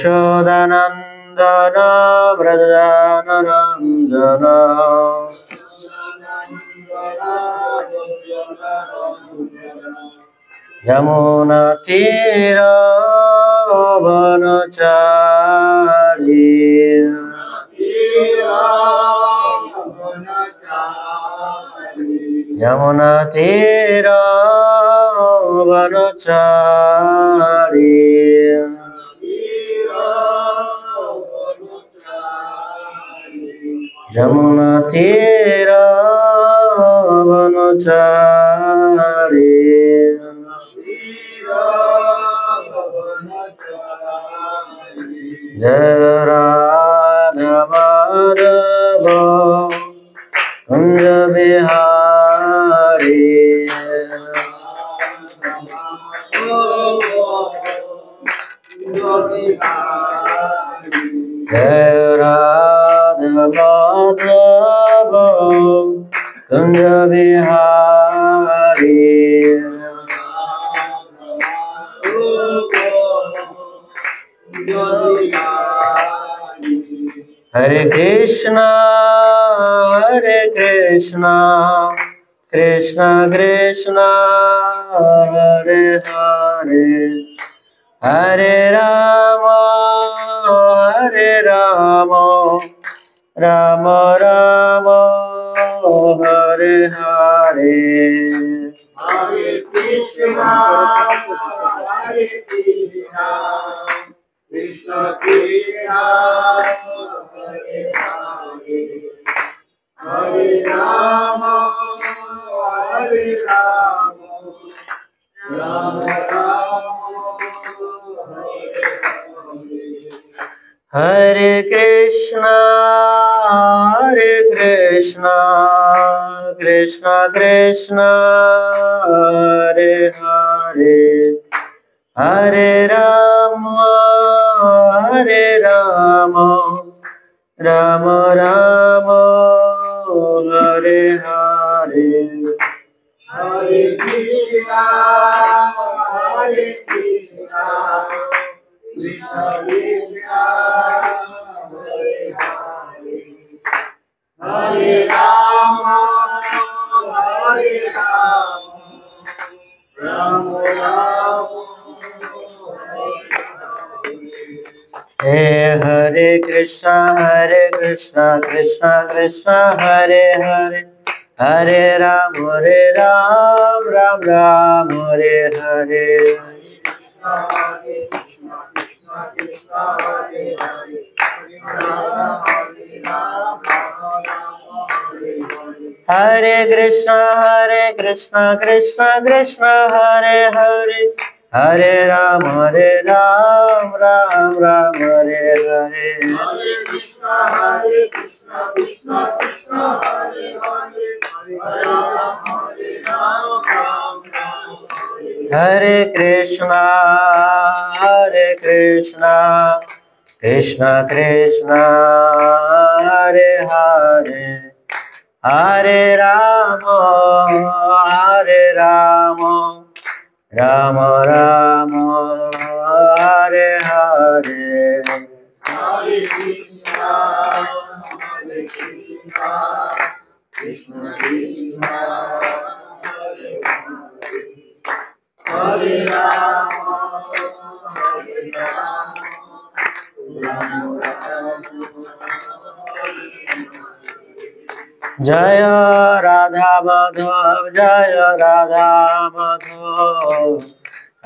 यशोदानन्दन व्रजनरञ्जन यमुनातीरवनचारी यमुनातीरवनचारी यमुनातीरवनचारी जय राधा माधव कुंज बिहारी जय राधा माधव कुंज बिहारी हरे कृष्णा कृष्णा कृष्णा हरे हरे हरे राम राम राम हरे हरे हरे कृष्णा कृष्ण कृष्ण हरे हरे हरे राम राम राम हरे कृष्णा कृष्णा कृष्णा हरे हरे हरे राम राम राम हरे हरे हरे कृष्णा कृष्ण कृष्ण हरे हरे हरे राम राम राम हे हरे कृष्णा कृष्णा कृष्णा हरे हरे हरे राम राम राम हरे हरे हरे कृष्णा कृष्णा हरे हरे हरे राम राम हरे हरे हरे कृष्णा कृष्ण कृष्ण हरे हरे हरे राम राम हरे कृष्णा कृष्णा कृष्णा हरे हरे हरे राम राम राम हरे हरे हरे कृष्णा कृष्ण कृष्ण हरे हरे राम राम राम जय राधा माधव जय राधा माधव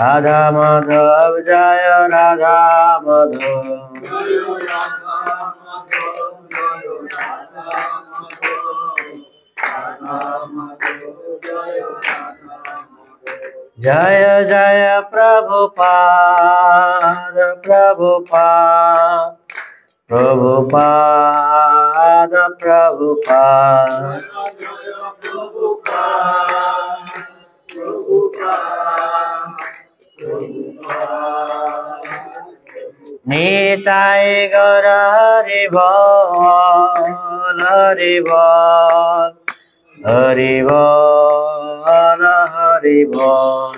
राधा माधव जय राधा माधव जय जय प्रभुपाद निताय गौर हरि बोल हरि बोल हरि बोल हरि बोल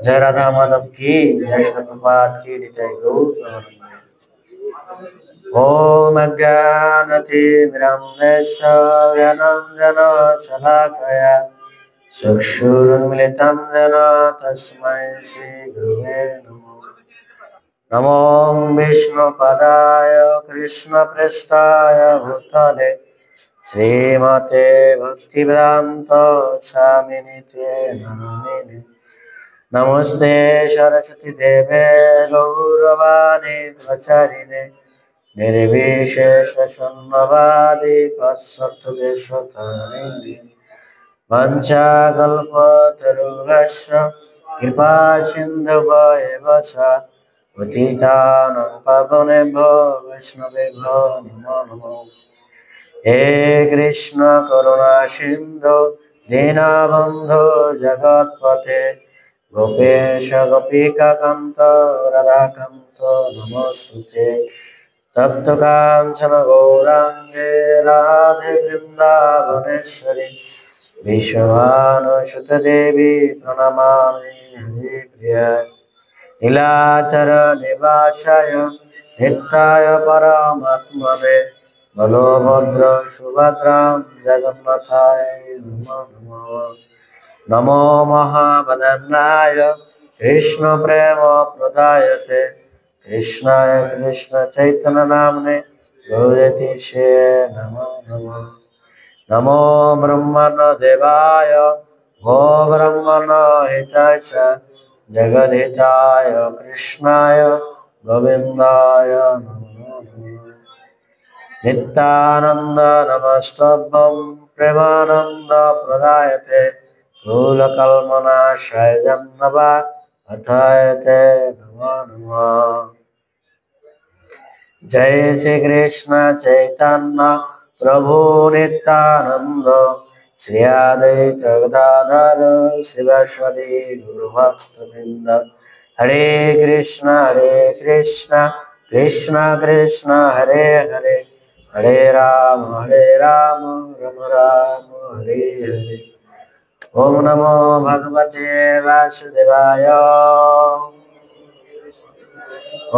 जय राधा माधव की, जय श्री प्रभुपाद की, निताई गौर प्रेमानंद। ओम अज्ञानतिमिरन्धस्य ज्ञानाञ्जनशलाकया चक्षुरुन्मिलितं येन तस्मै श्रीगुरुवे नमः। नमो विष्णुपदाय कृष्णप्रेष्ठाय भूतले श्रीमते भक्तिवेदान्त स्वामिनिते नमामि। नमस्ते सरस्वती देवे गौरवाणी प्रचारिणे निर्विशेष शून्यवादी पश्चात्देशतारिणे वंशाकल्पतरुभ्यश्च कृपा सिन्धुभ्येव च पतितानां पावनेभ्यो वैष्णवेभ्यो नमो नमः। हे कृष्ण करुणा सिन्धु दीनबन्धु जगत्पते गोपेश गोपिकान्त राधाकान्त नमोस्तुते। तप्त कांचन गौरांगे राधे वृंदावनेश्वरी विश्वभानुसुते देवी प्रणमामि हरिप्रिया। नीलाचल निवासाय नित्याय परमात्मने बलभद्र सुभद्रां जगन्नाथाय नमो नमः। नमो महावदनाय कृष्ण प्रेम प्रदायते कृष्णाय कृष्ण चैतन्य नामने गौरतीशे नमो नमः। नमो ब्रह्मण देवाय गो ब्रह्मण हिताय च जगद्हिताय कृष्णाय गोविन्दाय नमो नमः। नित्यानंद नमस्तभं प्रेमानंद प्रदायते स्थूलकल्मनाशय जन्नवा अथायते नमो नमः। जय श्री कृष्ण चैतन्य प्रभु नित्यानंद श्री अद्वैत गदाधर श्रीवासदि गुरुभक्तवृंद। हरे कृष्ण कृष्ण कृष्ण हरे हरे हरे राम राम राम हरे हरे। ओम नमो भगवते वासुदेवाय।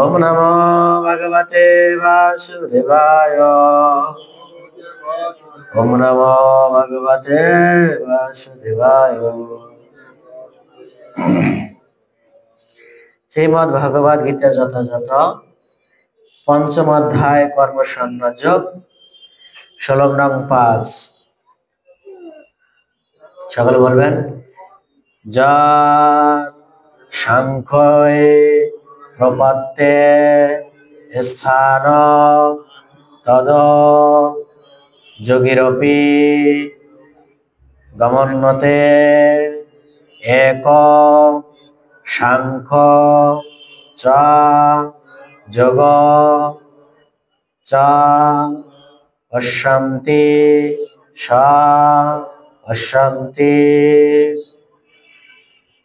ओम नमो भगवते वासुदेवाय। ओम नमो भगवते वासुदेवाय। श्रीमद् भगवद गीता যথাযথ पंचम अध्याय कर्म संयोजक श्लोक नং 5। সকলে বলবেন যা সাংখ্যে প্রপত্তে স্থান তদ যোগীরপি গমন্যতে এক সাংখ্য চ যোগ চ অশান্তি সা অশান্তি।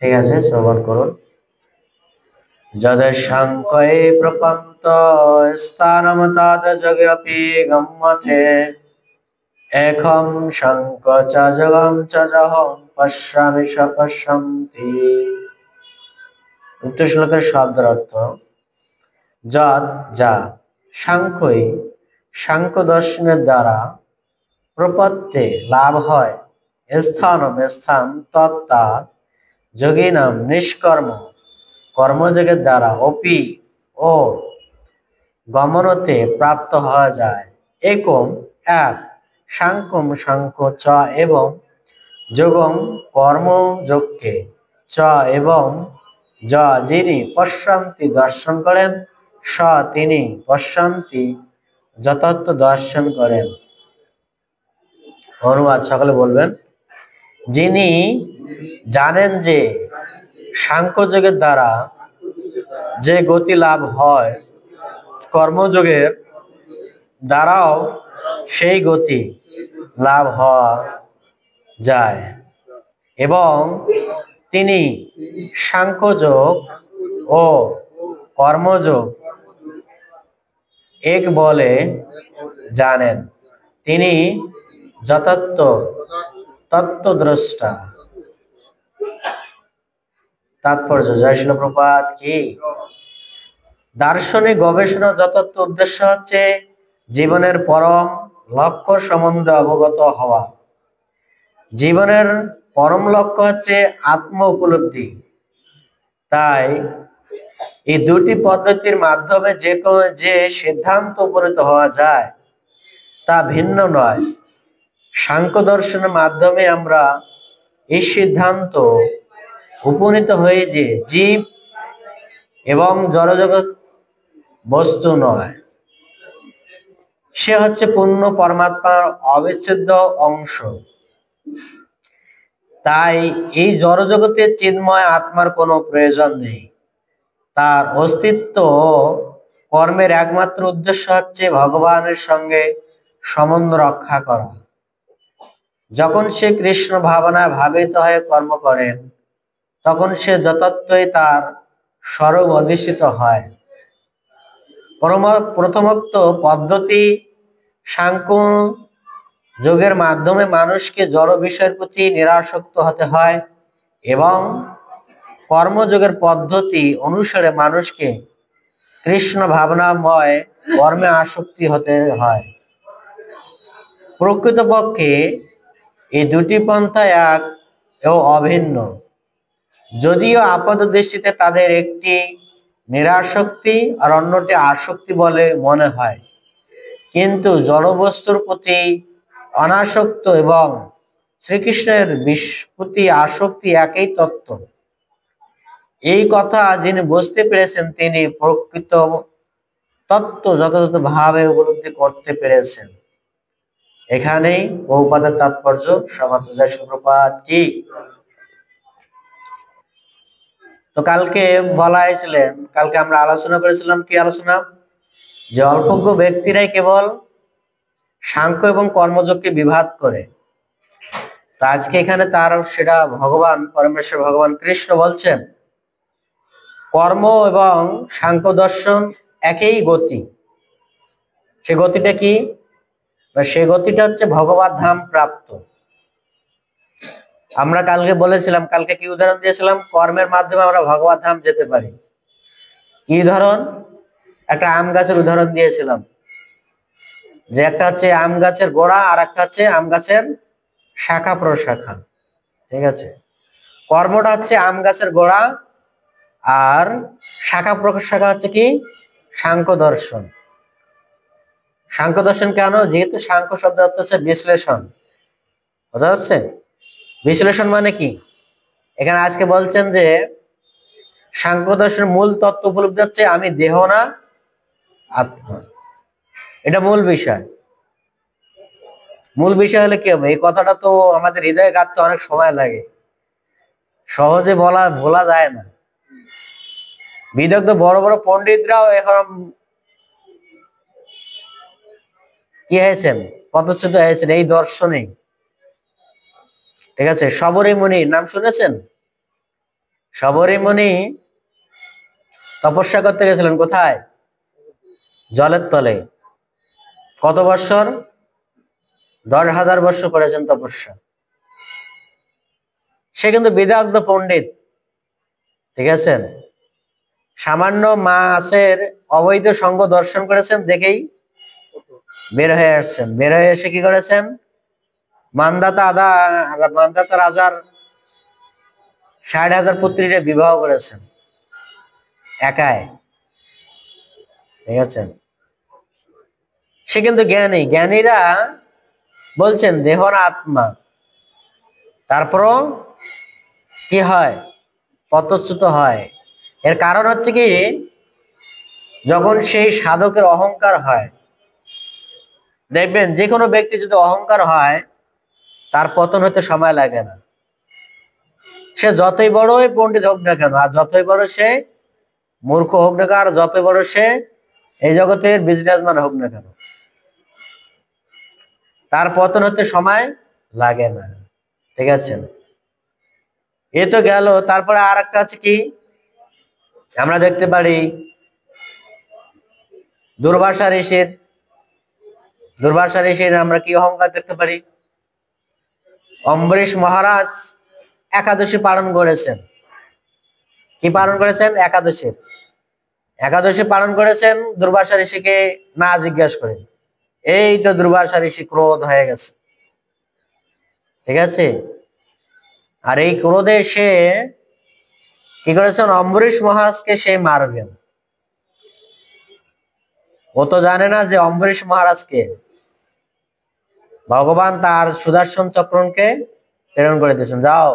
ঠিক আছে, শ্রবণ করুন। যদের সাংখ্যে প্রপন্ত স্থানম তদ যোগেপি গম্যতে একম সাংখ্য চ যোগম চ যহম পশ্যামি স পশ্যন্তি। উক্ত শ্লোকের শব্দের অর্থ যদ যা সাংখ্যই সাংখ্য দর্শনের দ্বারা প্রপত্তে লাভ হয় স্থানম স্থান তত্তা যোগিনাম নিষ্কর্ম কর্মযোগের দ্বারা অপি ও গমনতে প্রাপ্ত হওয়া যায় একম এক সাংখ্যম সাংখ্য চ এবং যোগম কর্মযোগকে চ এবং য যিনি পশ্যন্তি দর্শন করেন স তিনি পশ্যন্তি যথার্থ দর্শন করেন। অনুবাদ সকলে বলবেন যিনি জানেন যে সাংখ্যযোগের দ্বারা যে গতি লাভ হয় কর্মযোগের দ্বারাও সেই গতি লাভ হওয়া যায় এবং তিনি সাংখ্যযোগ ও কর্মযোগ এক বলে জানেন। তিনি যথার্থ তত্ত্বদ্রষ্টা। তাৎপর্য জয় শিল প্রপাত কি। দার্শনিক গবেষণা যথার্থ উদ্দেশ্য হচ্ছে জীবনের পরম লক্ষ্য সম্বন্ধে অবগত হওয়া। জীবনের পরম লক্ষ্য হচ্ছে আত্ম উপলব্ধি। তাই এই দুটি পদ্ধতির মাধ্যমে যে সিদ্ধান্ত উপনীত হওয়া যায় তা ভিন্ন নয়। সাংখ্য দর্শনের মাধ্যমে আমরা এই সিদ্ধান্ত উপনীত হয়ে যে জীব এবং জড়জগৎ বস্তু নয়, সে হচ্ছে পূর্ণ পরমাত্মার অবিচ্ছেদ্য অংশ। তাই এই জড়জগতের চিন্ময় আত্মার কোনো প্রয়োজন নেই। তার অস্তিত্ব কর্মের একমাত্র উদ্দেশ্য হচ্ছে ভগবানের সঙ্গে সম্বন্ধ রক্ষা করা। যখন সে কৃষ্ণ ভাবনায় ভাবিত হয়ে কর্ম করেন তখন সে যথার্থই তার স্বরূপ অধিষ্ঠিত হয়। প্রথমোক্ত পদ্ধতি সাংখ্য যোগের মাধ্যমে মানুষকে জড় বিষয়ের প্রতি নিরাসক্ত হতে হয় এবং কর্মযোগের পদ্ধতি অনুসারে মানুষকে কৃষ্ণ ভাবনাময় কর্মে আসক্তি হতে হয়। প্রকৃতপক্ষে এই দুটি পন্থা এক ও অভিন্ন, যদিও আপাত দৃষ্টিতে তাদের একটি নিরাসক্তি আর অন্যটি আসক্তি বলে মনে হয়, কিন্তু জড়বস্তুর প্রতি অনাসক্ত এবং শ্রীকৃষ্ণের প্রতি আসক্তি একই তত্ত্ব। এই কথা যিনি বুঝতে পেরেছেন তিনি প্রকৃত তত্ত্ব যথাযথভাবে উপলব্ধি করতে পেরেছেন। এখানেই বহুপাদের তাৎপর্য। সমাপ্ত জয় শিল প্রপাত কি। তো কালকে বলা হয়েছিলেন, কালকে আমরা আলোচনা করেছিলাম কি আলোচনা, যে অল্পজ্ঞ ব্যক্তিরাই কেবল সাংখ্য এবং কর্মযোগকে বিভাগ করে। তো আজকে এখানে তার সেটা ভগবান পরমেশ্বর ভগবান কৃষ্ণ বলছেন কর্ম এবং সাংখ্য দর্শন একই গতি। সে গতিটা কি, সে গতিটা হচ্ছে ভগবত ধাম প্রাপ্ত। আমরা কালকে বলেছিলাম, কালকে কি উদাহরণ দিয়েছিলাম, কর্মের মাধ্যমে আমরা ভগবত ধাম যেতে পারি। কি উদাহরণ, একটা আম গাছের উদাহরণ দিয়েছিলাম, যে একটা হচ্ছে আম গাছের গোড়া আর একটা হচ্ছে আম গাছের শাখা প্রশাখা। ঠিক আছে, কর্মটা হচ্ছে আম গাছের গোড়া আর শাখা প্রশাখা হচ্ছে কি সাংখ্য দর্শন। সাংখ্য দর্শন কেন, যেহেতু সাংখ্য শব্দ অর্থ হচ্ছে বিশ্লেষণ। বোঝা যাচ্ছে, বিশ্লেষণ মানে কি। এখানে আজকে বলছেন যে সাংখ্য দর্শনের মূল তত্ত্ব উপলব্ধি হচ্ছে আমি দেহ না আত্মা। এটা মূল বিষয়। মূল বিষয় হলে কি হবে, এই কথাটা তো আমাদের হৃদয়ে গাঁথতে অনেক সময় লাগে, সহজে ভোলা যায় না। বিদগ্ধ বড় বড় পণ্ডিতরাও এখন কি হয়েছেন, পদচ্যুত হয়েছেন এই দর্শনে। ঠিক আছে, শবরী মুনির নাম শুনেছেন? শবরী মুনি তপস্যা করতে গেছিলেন কোথায়, জলের তলে। কত বৎসর, 10,000 বৎসর করেছেন তপস্যা। সে কিন্তু বিদগ্ধ পণ্ডিত। ঠিক আছে, সামান্য মাছের অবৈধ সঙ্গ দর্শন করেছেন, দেখেই বের হয়ে আসছেন। বের হয়ে এসে কি করেছেন, মান্দাতা রাজার 60,000 পুত্রীরে বিবাহ করেছেন একাই। ঠিক আছে, সে কিন্তু জ্ঞানী। জ্ঞানীরা বলছেন দেহ না আত্মা, তারপরও কি হয়, পতচ্যুত হয়। এর কারণ হচ্ছে কি, যখন সেই সাধকের অহংকার হয়, দেখবেন যে কোনো ব্যক্তি যদি অহংকার হয় তার পতন হতে সময় লাগে না। সে যতই বড়ই পণ্ডিত হোক না কেন, আর যতই বড় সে মূর্খ হোক না কেন, আর যতই বড় সে এই জগতের বিজনেসম্যান হোক না কেন, তার পতন হতে সময় লাগে না। ঠিক আছে, এ তো গেল। তারপরে আর একটা আছে কি, আমরা দেখতে পারি দুর্বাসা ঋষির আমরা কি অহংকার দেখতে পারি। অম্বরীশ মহারাজ একাদশী পালন করেছেন। কি পালন করেছেন? একাদশী পালন করেছেন দুর্বাসা ঋষিকে না জিজ্ঞাসা করে। এই তো দুর্বাসা ঋষি ক্রোধ হয়ে গেছে, ঠিক আছে। আর এই ক্রোধে সে কি করেছেন? অম্বরীশ মহারাজকে সে মারবেন। ও তো জানে না যে অম্বরীশ মহারাজকে ভগবান তার সুদর্শন চক্রকে প্রেরণ করে দিয়েছেন, যাও।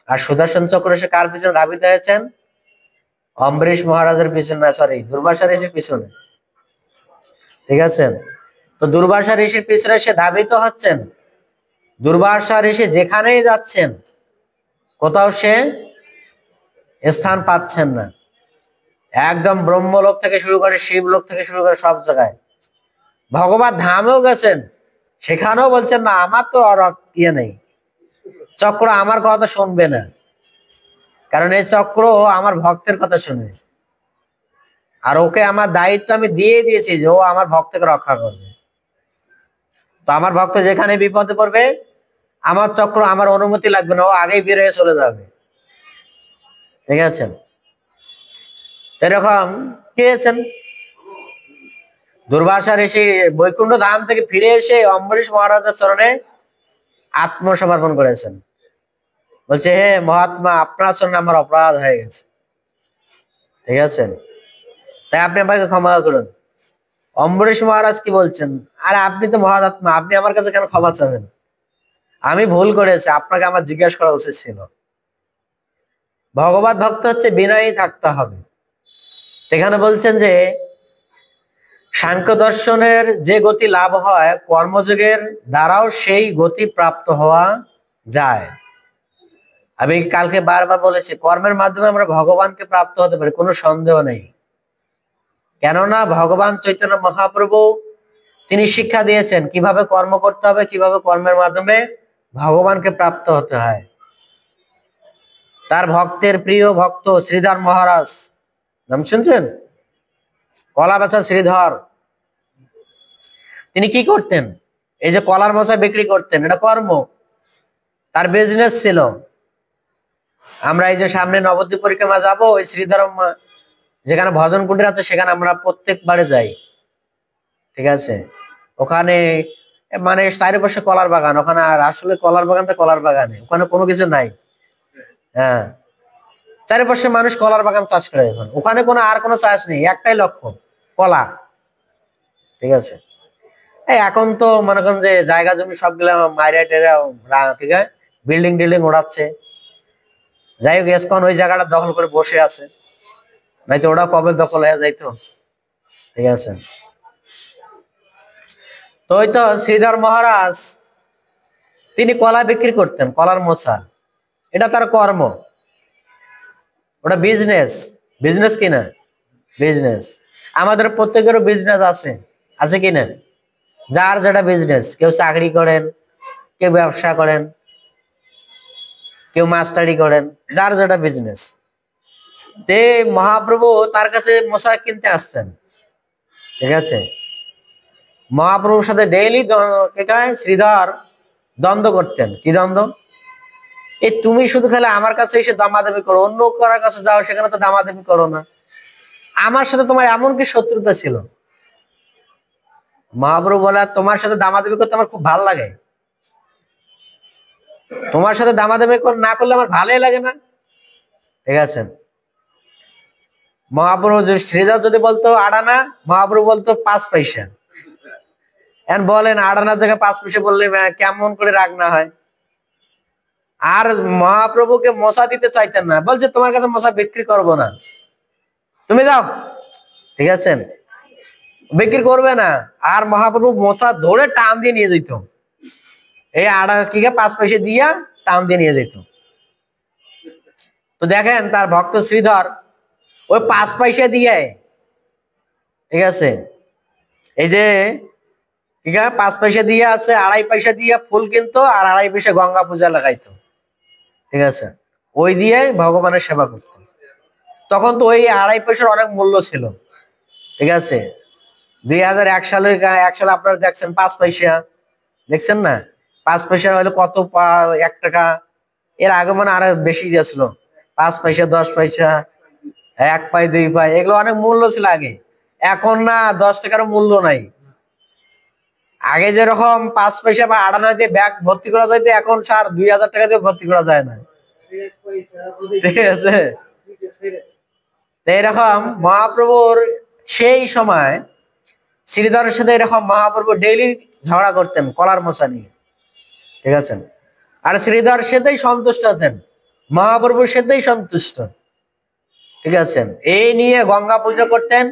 আর সুদর্শন চক্র সে কার পিছনে ধাবিত হয়েছেন? অম্বরীশ মহারাজের পিছনে, না সরি, দুর্বাসা ঋষির পিছনে, ঠিক আছে। তো দুর্বাসা ঋষির পিছনে সে ধাবিত হচ্ছেন। দুর্বাসা ঋষি যেখানেই যাচ্ছেন কোথাও সে স্থান পাচ্ছেন না। একদম ব্রহ্মলোক থেকে শুরু করে শিবলোক থেকে শুরু করে সব জায়গায়, ভগবান ধামেও গেছেন, সেখানেও বলছেন না আমার তো আর ইয়ে নেই, চক্র আমার কথা শুনবে না, কারণ এই চক্র আমার ভক্তের কথা শুনবে। আর ওকে আমার দায়িত্ব আমি দিয়ে দিয়েছি যে ও আমার ভক্তকে রক্ষা করবে। তো আমার ভক্ত যেখানে বিপদে পড়বে আমার চক্র আমার অনুমতি লাগবে না, ও আগেই বের হয়ে চলে যাবে, ঠিক আছে। এরকম কি হয়েছেন? দুর্বাসা ঋষি বৈকুণ্ঠ ধাম থেকে ফিরে এসে অম্বরীশ মহারাজের চরণে আত্মসমর্পণ করেছেন। বলছে, হে মহাত্মা, আপনার জন্য আমার অপরাধ হয়ে গেছে, ঠিক আছে, তাই আপনি আমাকে ক্ষমা করুন। অম্বরীশ মহারাজ কি বলছেন? আরে আপনি তো মহাত্মা, আপনি আমার কাছে কেন ক্ষমা চাবেন? আমি ভুল করেছি, আপনাকে আমার জিজ্ঞাসা করা উচিত ছিল। ভগবত ভক্ত হচ্ছে বিনয়ী থাকতে হবে। এখানে বলছেন যে সাংখ্য দর্শনের যে গতি লাভ হয় কর্মযোগের দ্বারাও সেই গতি প্রাপ্ত হওয়া যায়। আমি কালকে বারবার বলেছি, কর্মের মাধ্যমে আমরা ভগবানকে প্রাপ্ত হতে পারি, কোনো সন্দেহ নেই। কেননা ভগবান চৈতন্য মহাপ্রভু তিনি শিক্ষা দিয়েছেন কিভাবে কর্ম করতে হবে, কিভাবে কর্মের মাধ্যমে ভগবানকে প্রাপ্ত হতে হয়। তার ভক্তের প্রিয় ভক্ত শ্রীধর মহারাজ, নাম শুনছেন? কলা বেচা শ্রীধর, তিনি কি করতেন? এই যে কলার মোচা বিক্রি করতেন, এটা কর্ম, তার বিজনেস ছিল। আমরা এই যে সামনে নবদ্বীপ পরিক্রমা যাবো, ওই শ্রীধর যেখানে ভজন কুটির আছে সেখানে আমরা প্রত্যেকবারে যাই, ঠিক আছে। ওখানে মানে চারিপাশে কলার বাগান, ওখানে আর আসলে কলার বাগান তো কলার বাগানে, ওখানে কোনো কিছু নাই। হ্যাঁ, চারিপাশে মানুষ কলার বাগান চাষ করে, এখন ওখানে কোনো আর কোনো চাষ নেই, একটাই লক্ষ্য কলা, ঠিক আছে। এই এখন তো মনে করেন যে জায়গা জমি সবগুলা মাইরা টেরা, ঠিক আছে, বিল্ডিং টিল্ডিং ওড়াচ্ছে। যাই হোক, এসকন ওই জায়গাটা দখল করে বসে আছে, নয়তো ওরা কবে দখল হয়ে যাইতো, ঠিক আছে। তো ওই তো শ্রীধর মহারাজ তিনি কলা বিক্রি করতেন, কলার মোচা, এটা তার কর্ম, ওটা বিজনেস। বিজনেস কিনা? বিজনেস। আমাদের প্রত্যেকেরও বিজনেস আছে, আছে কিনা? যার যেটা বিজনেস, কেউ চাকরি করেন, কেউ ব্যবসা করেন, কেউ মাস্টারি করেন, যার যেটা বিজনেস। তে মহাপ্রভু তার কাছে মোচা কিনতে আসতেন, ঠিক আছে। মহাপ্রভুর সাথে ডেইলি শ্রীধর দ্বন্দ্ব করতেন। কি দ্বন্দ্ব? এই তুমি শুধু খালি আমার কাছে এসে দামাদামি করো, অন্য কারোর কাছে যাও সেখানে তো দামাদামি করো না, আমার সাথে তোমার এমন কি শত্রুতা ছিল? মহাপ্রভু বলে, তোমার সাথে দামাদামি করতে আমার খুব ভালো লাগে, তোমার সাথে দামাদামি না করলে আমার ভালোই লাগে না, ঠিক আছে। মহাপ্রভু শ্রীধর যদি বলতো আড়ানা, মহাপ্রভু বলতো 5 পয়সা। এখন বলেন, আড়ানার জায়গায় 5 পয়সা বললে কেমন করে রাগ না হয়? আর মহাপ্রভুকে মশা দিতে চাইতেন না, বলছে তোমার কাছে মশা বিক্রি করবো না, তুমি যাও, ঠিক আছে, বিক্রি করবে না। আর মহাপ্রভু মশা ধরে টান দিয়ে নিয়ে যেত, এই আড়ানাকে 5 পয়সা দিয়া টান দিয়ে নিয়ে যেত। তো দেখেন তার ভক্ত শ্রীধর ওই 5 পয়সা দিয়ে, ঠিক আছে, এই যে 5 পয়সা দিয়ে আছে, 2.5 পয়সা দিয়ে ফুল কিনতো আর 2.5 পয়সা গঙ্গা পূজা লাগাইতো, ঠিক আছে, ওই দিয়ে ভগবানের সেবা করতো। তখন তো ওই 2.5 পয়সার অনেক মূল্য ছিল, ঠিক আছে। 2001 সালে আপনারা দেখছেন 5 পয়সা, দেখছেন না? 5 পয়সা হলে কত 1 টাকা, এর আগে মনে আরো বেশি দিয়েছিল, 5 পয়সা 10 পয়সা 1 পাই 2 পাই, এগুলো অনেক মূল্য ছিল আগে। এখন না 10 টাকার মূল্য নাই। আগে যেরকম 5 পয়সা বা 8 আনা দিয়ে ব্যাগ ভর্তি করা যাইতো, এখন স্যার 2000 টাকা দিয়ে ভর্তি করা যায় না। ঠিক আছে, তো এরকম মহাপ্রভুর সেই সময় শ্রীধরের সাথে এরকম মহাপ্রভু ডেইলি ঝগড়া করতেন কলার মশা নিয়ে। ঠিক আছে, আর শ্রীধর সেটাই সন্তুষ্ট হতেন, মহাপ্রভুর সেটাই সন্তুষ্ট। ঠিক আছে, এই নিয়ে গঙ্গা পুজো করতেন,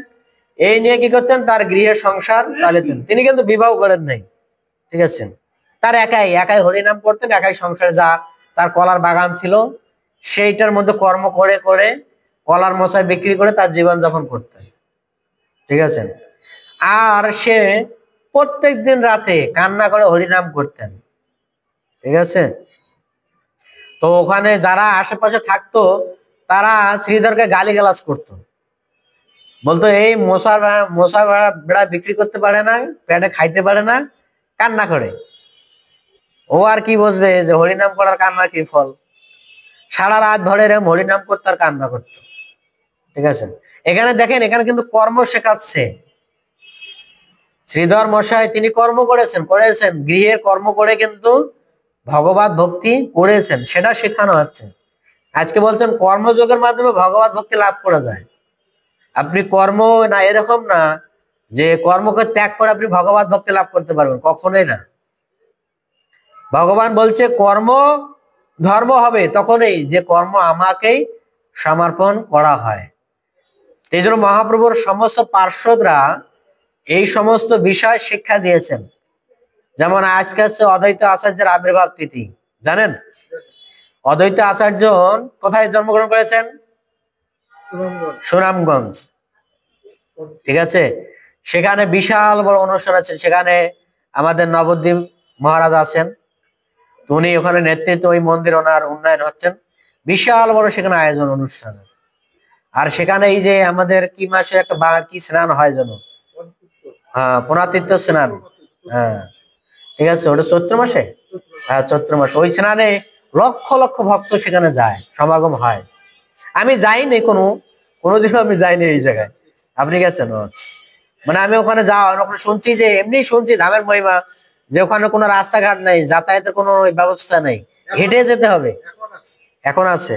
এই নিয়ে কি করতেন, তার গৃহের সংসার চালাতেন। তিনি কিন্তু বিবাহ করেন নাই। ঠিক আছে, তার একাই হরিনাম করতেন, একাই সংসারে, যা তার কলার বাগান ছিল সেইটার মধ্যে কর্ম করে করে কলার মশাই বিক্রি করে তার জীবন যাপন করতেন। ঠিক আছে, আর সে প্রত্যেক দিন রাতে কান্না করে হরিনাম করতেন। ঠিক আছে, তো ওখানে যারা আশেপাশে থাকতো তারা শ্রীধরকে গালিগালাজ করতো, বলতো এই মশা বেড়া বিক্রি করতে পারে না, পেটে খাইতে পারে না, কান্না করে। ও আর কি বুঝবে যে হরিনাম করার কান্নার কি ফল। সারা রাত ধরে এরকম হরিনাম করতে আর কান্না করতো। ঠিক আছে, এখানে দেখেন, এখানে কিন্তু কর্ম শেখাচ্ছে শ্রীধর মশাই। তিনি কর্ম করেছেন গৃহের কর্ম করে কিন্তু ভগবত ভক্তি করেছেন, সেটা শেখানো হচ্ছে। আজকে বলছেন কর্মযোগের মাধ্যমে ভগবত ভক্তি লাভ করা যায়। আপনি কর্ম না, এরকম না যে কর্মকে ত্যাগ করে আপনি ভগবত ভক্তি লাভ করতে পারবেন, কখনোই না। ভগবান বলছে কর্ম ধর্ম হবে তখনই যে কর্ম আমাকেই সমর্পণ করা হয়। এই জন্য মহাপ্রভুর সমস্ত পার্শ্বদরা এই সমস্ত বিষয় শিক্ষা দিয়েছেন। যেমন আজকে হচ্ছে অদ্বৈত আচার্যের আবির্ভাব তিথি, জানেন? অদ্বৈত আচার্য কোথায় জন্মগ্রহণ করেছেন? সুনামগঞ্জ। ঠিক আছে, সেখানে বিশাল বড় অনুষ্ঠান আছে। সেখানে আমাদের নবদ্বীপ মহারাজ আছেন, উনি ওখানে নেতৃত্ব, ওই মন্দির ওনার উন্নয়ন হচ্ছেন, বিশাল বড় সেখানে আয়োজন অনুষ্ঠান। আর সেখানে এই যে আমাদের কি মাসে একটা কি স্নান হয় যেন, হ্যাঁ, পুনাতীর্থ স্নান। হ্যাঁ, ঠিক আছে, ওটা চৈত্র মাসে। হ্যাঁ, চৈত্র মাসে ওই স্নানে লক্ষ লক্ষ ভক্ত সেখানে যায়, সমাগম হয়। আমি যাইনি, কোনোদিনও আমি যাইনি এই জায়গায়। আপনি গেছেন? মানে আমি ওখানে ওখানে শুনছি, যে এমনি শুনছি ধামের মহিমা, যে ওখানে কোনো রাস্তাঘাট নেই, যাতায়াতের কোনো ব্যবস্থা নেই, হেঁটে যেতে হবে। এখন আছে?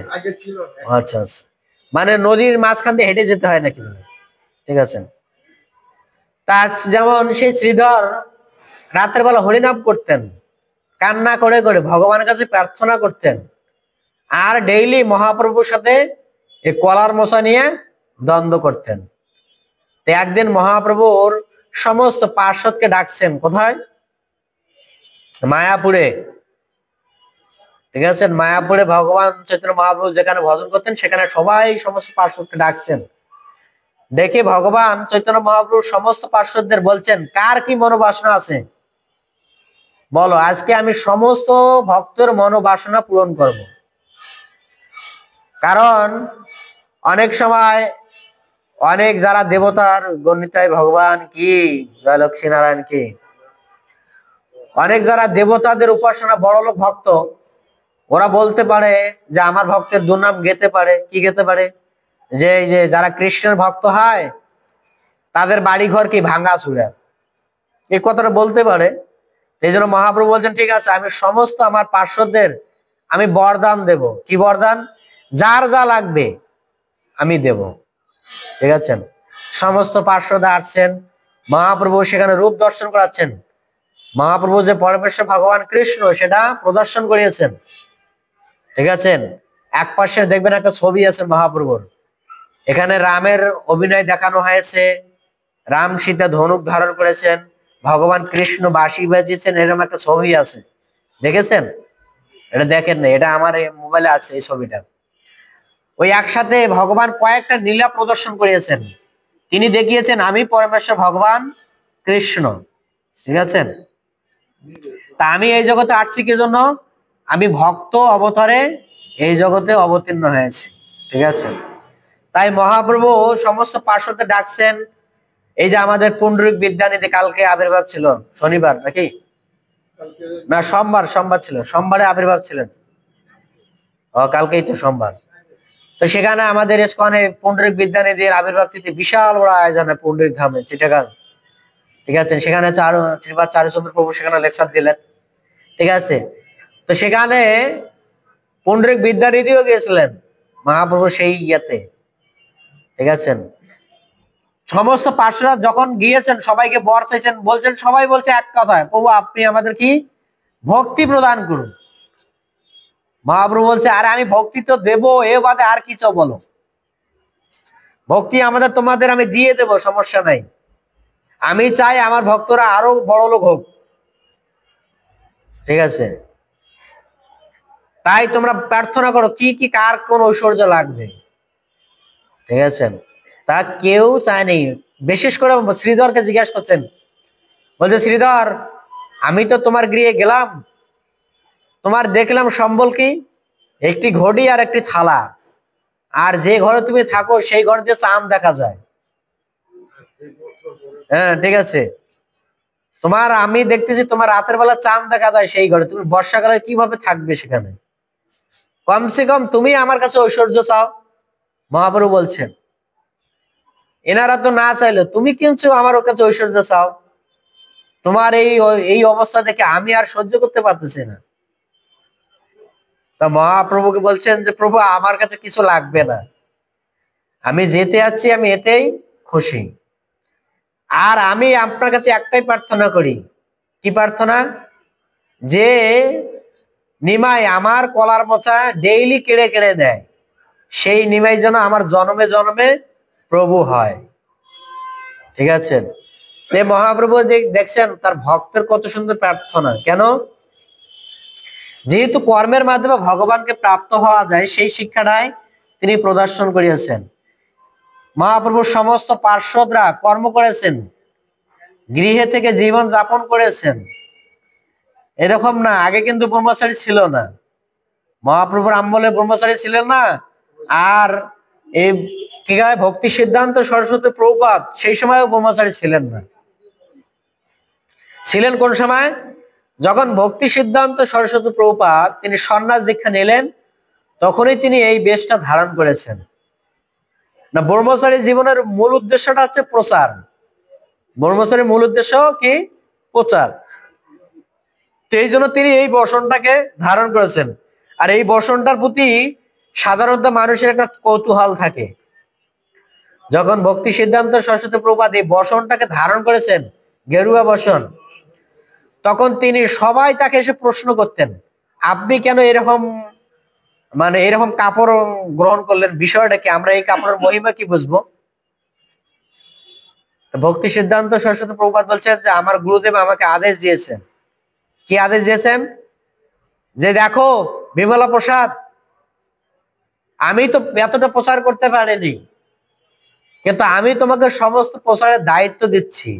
আচ্ছা আচ্ছা, মানে নদীর মাঝখান দিয়ে হেঁটে যেতে হয় নাকি? ঠিক আছে, তা যেমন সেই শ্রীধর রাতের বেলা হরিনাম করতেন, কান্না করে করে ভগবানের কাছে প্রার্থনা করতেন, আর ডেইলি মহাপ্রভুর সাথে এই কলার মশা নিয়ে দ্বন্দ্ব করতেন। তো একদিন মহাপ্রভুর সমস্ত পার্শ্বদকে ডাকছেন, কোথায়? মায়াপুরে। ঠিক আছে, মায়াপুরে ভগবান চৈতন্য মহাপ্রভু যেখানে ভজন করতেন, সেখানে সবাই সমস্ত পার্শ্বদকে ডাকছেন। ডেকে ভগবান চৈতন্য মহাপ্রভু সমস্ত পার্শ্বদদের বলছেন, কার কি মনোবাসনা আছে বলো, আজকে আমি সমস্ত ভক্তের মনোবাসনা পূরণ করব। কারণ অনেক সময় অনেক যারা দেবতার গণিতায় ভগবান কি, জয় লক্ষ্মী নারায়ণ কি, অনেক যারা দেবতাদের উপাসনা বড়লোক ভক্ত, ওরা বলতে পারে যে আমার ভক্তের দুর্নাম গেতে পারে। কি গেতে পারে? যে এই যে যারা কৃষ্ণের ভক্ত হয় তাদের বাড়ি ঘর কি ভাঙা চুরা, এই কথাটা বলতে পারে। এই জন্য মহাপ্রভু বলছেন, ঠিক আছে, আমি সমস্ত আমার পার্শ্বদের আমি বরদান দেব। কি বরদান? যার যা লাগবে আমি দেব। ঠিক আছে, সমস্ত পার্শ্বদ আসছেন, মহাপ্রভু সেখানে রূপ দর্শন করাচ্ছেন। মহাপ্রভু যে পরমেশ্বর ভগবান কৃষ্ণ সেটা প্রদর্শন করিয়েছেন। ঠিক আছে, এক পাশে দেখবেন একটা ছবি আছে মহাপ্রভুর, এখানে রামের অভিনয় দেখানো হয়েছে, রাম সীতা ধনুক ধারণ করেছেন, ভগবান কৃষ্ণ বাঁশি বাজিয়েছেন, এরকম একটা ছবি আছে, দেখেছেন? এটা দেখেন না, এটা আমার মোবাইলে আছে এই ছবিটা। ওই একসাথে ভগবান কয়েকটা লীলা প্রদর্শন করিয়েছেন, তিনি দেখিয়েছেন আমি পরমেশ্বর ভগবান কৃষ্ণ। ঠিক আছে, তা আমি এই জগতে আসছি কি জন্য? আমি ভক্ত অবতারে এই জগতে অবতীর্ণ হয়েছি। ঠিক আছে, তাই মহাপ্রভু সমস্ত পার্শ্বদের ডাকছেন। এই যে আমাদের পুণ্ডরিক বিদ্যানিধি কালকে আবির্ভাব ছিল, শনিবার নাকি? না, সোমবার সোমবার ছিল, সোমবারে আবির্ভাব ছিলেন। ও কালকেই তো সোমবার। তো সেখানে আমাদের ইসকনে পণ্ডিত বিদ্যানিধির আবির্ভাব তিথি বিশাল বড় আয়োজন হয় পণ্ডিত ধামে চিটাগাং। ঠিক আছে, সেখানে শ্রীপাদ চারুচন্দ্র প্রভু সেখানে লেকচার দিলেন। ঠিক আছে, তো সেখানে পণ্ডিত বিদ্যানিধিও গিয়েছিলেন মহাপ্রভু সেই ইয়েতে। ঠিক আছে, সমস্ত পার্শ্বরা যখন গিয়েছেন সবাইকে বর চাইছেন, বলছেন, সবাই বলছে এক কথায়, প্রভু আপনি আমাদের কি ভক্তি প্রদান করুন। মহাপ্রভু বলছে, আরে আমি ভক্তি তো দেবো, এ বাদে আর কিছু বলো, ভক্তি আমাদের তোমাদের আমি দিয়ে দেব, সমস্যা নাই। আমি চাই আমার ভক্তরা আরো বড় লোক হোক। ঠিক আছে, তাই তোমরা প্রার্থনা করো কি কি কার কোন ঐশ্বর্য লাগবে। ঠিক আছে, তা কেউ চায়নি। বিশেষ করে শ্রীধরকে জিজ্ঞাসা করছেন, বলছে শ্রীধর আমি তো তোমার গৃহে গেলাম, তোমার দেখলাম সম্বল কি একটি ঘড়ি আর একটি থালা, আর যে ঘরে তুমি থাকো সেই ঘর দিয়ে চাঁদ দেখা যায়। হ্যাঁ ঠিক আছে, তোমার আমি দেখতেছি তোমার রাতের বেলা চাঁদ দেখা যায় সেই ঘরে, তুমি বর্ষাকালে কিভাবে থাকবে সেখানে? কমসে কম তুমি আমার কাছে ঐশ্বর্য চাও। মহাপ্রভু বলছেন এনারা তো না চাইলো, তুমি কিন্তু আমার কাছে ঐশ্বর্য চাও। তোমার এই অবস্থা দেখে আমি আর সহ্য করতে পারতেছি না। তা মহাপ্রভুকে বলছেন যে প্রভু আমার কাছে কিছু লাগবে না, আমি যেতে আছি আমি এতেই খুশি। আর আমি আপনার কাছে একটাই প্রার্থনা করি, কি প্রার্থনা? যে নিমাই আমার কলার মোচা ডেইলি কেড়ে কেড়ে দেয়, সেই নিমাই যেন আমার জন্মে জন্মে প্রভু হয়। ঠিক আছে, মহাপ্রভু দেখছেন তার ভক্তের কত সুন্দর প্রার্থনা। কেন? যেহেতু কর্মের মাধ্যমে ভগবানকে প্রাপ্ত হওয়া যায়, সেই শিক্ষাটাই তিনি প্রদর্শন করিয়াছেন। মহাপ্রভুর সমস্ত পার্শ্বদরা কর্ম করেছেন, গৃহে থেকে জীবন যাপন করেছেন। এরকম না, আগে কিন্তু ব্রহ্মচারী ছিল না, মহাপ্রভুর আমলে ব্রহ্মচারী ছিলেন না। আর এই কি গায় ভক্তি সিদ্ধান্ত সরস্বতী প্রভুপাদ সেই সময়ও ব্রহ্মচারী ছিলেন না। ছিলেন কোন সময়? যখন ভক্তি সিদ্ধান্ত সরস্বতী প্রভুপাদ তিনি সন্ন্যাস দীক্ষা নিলেন, তখনই তিনি এই বেশটা ধারণ করেছেন। না, ব্রহ্মচারী জীবনের মূল উদ্দেশ্যটা হচ্ছে প্রচার। ব্রহ্মচারীর মূল উদ্দেশ্য কি? প্রচার। এই জন্য তিনি এই বসনটাকে ধারণ করেছেন। আর এই বসনটার প্রতি সাধারণত মানুষের একটা কৌতূহল থাকে। যখন ভক্তি সিদ্ধান্ত সরস্বতী প্রভুপাদ এই বসনটাকে ধারণ করেছেন, গেরুয়া বসন, তখন তিনি সবাই তাকে এসে প্রশ্ন করতেন, আপনি কেন এরকম এরকম কাপড় গ্রহণ করলেন, বিষয়টা কি? আমরা এই কাপড়ের মহিমা কি বুঝবো? ভক্তি সিদ্ধান্ত সরস্বতী প্রভুপাদ বলছেন যে আমার গুরুদেব আমাকে আদেশ দিয়েছেন। কি আদেশ দিয়েছেন? যে দেখো বিমলা প্রসাদ, আমি তো এতটা প্রচার করতে পারিনি, কিন্তু আমি তোমাকে সমস্ত প্রচারের দায়িত্ব দিচ্ছি।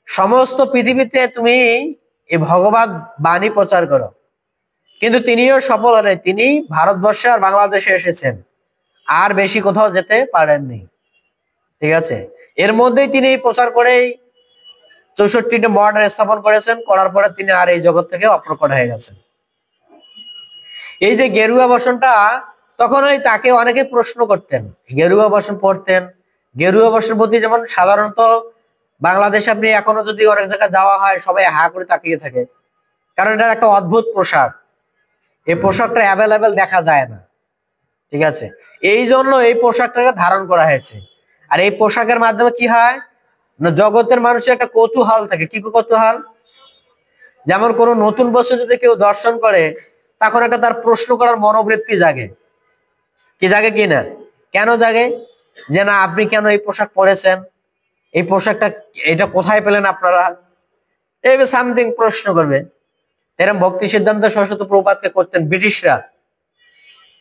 সমস্ত পৃথিবীতে তুমি এই ভগবত বাণী প্রচার করো। কিন্তু তিনিও সফল হলেন, তিনি ভারতবর্ষে আর বাংলাদেশে এসেছেন, আর বেশি কোথাও যেতে পারেননি। ঠিক আছে, এর মধ্যেই তিনি প্রচার করেই 64টি মঠ স্থাপন করেছেন। করার পরে তিনি আর এই জগৎ থেকে অপ্রকট হয়ে গেছেন। এই যে গেরুয়া বসনটা, তখন ওই তাকে অনেকে প্রশ্ন করতেন, গেরুয়া বসন পড়তেন। গেরুয়া বসন প্রতি যেমন সাধারণত বাংলাদেশে আপনি এখনো যদি অনেক জায়গায় যাওয়া হয়, সবাই হা করে তাকিয়ে থাকে, কারণ এটা একটা অদ্ভুত পোশাক। এই পোশাকটা অ্যাভেলেবেল দেখা যায় না। ঠিক আছে, এই জন্য এই পোশাকটাকে ধারণ করা হয়েছে। আর এই পোশাকের মাধ্যমে কি হয় না, জগতের মানুষের একটা কৌতূহল থাকে। কি কৌতূহল? যেমন কোনো নতুন বস্তু যদি কেউ দর্শন করে, তখন একটা তার প্রশ্ন করার মনোবৃত্তি জাগে। কি জাগে কি না? কেন জাগে? যে না, আপনি কেন এই পোশাক পরেছেন, এই পোশাকটা এটা কোথায় পেলেন আপনারা, এই সামথিং প্রশ্ন করবে। এরকম ভক্তি সিদ্ধান্ত সরস্বতী প্রভুপাদকে করতেন ব্রিটিশরা।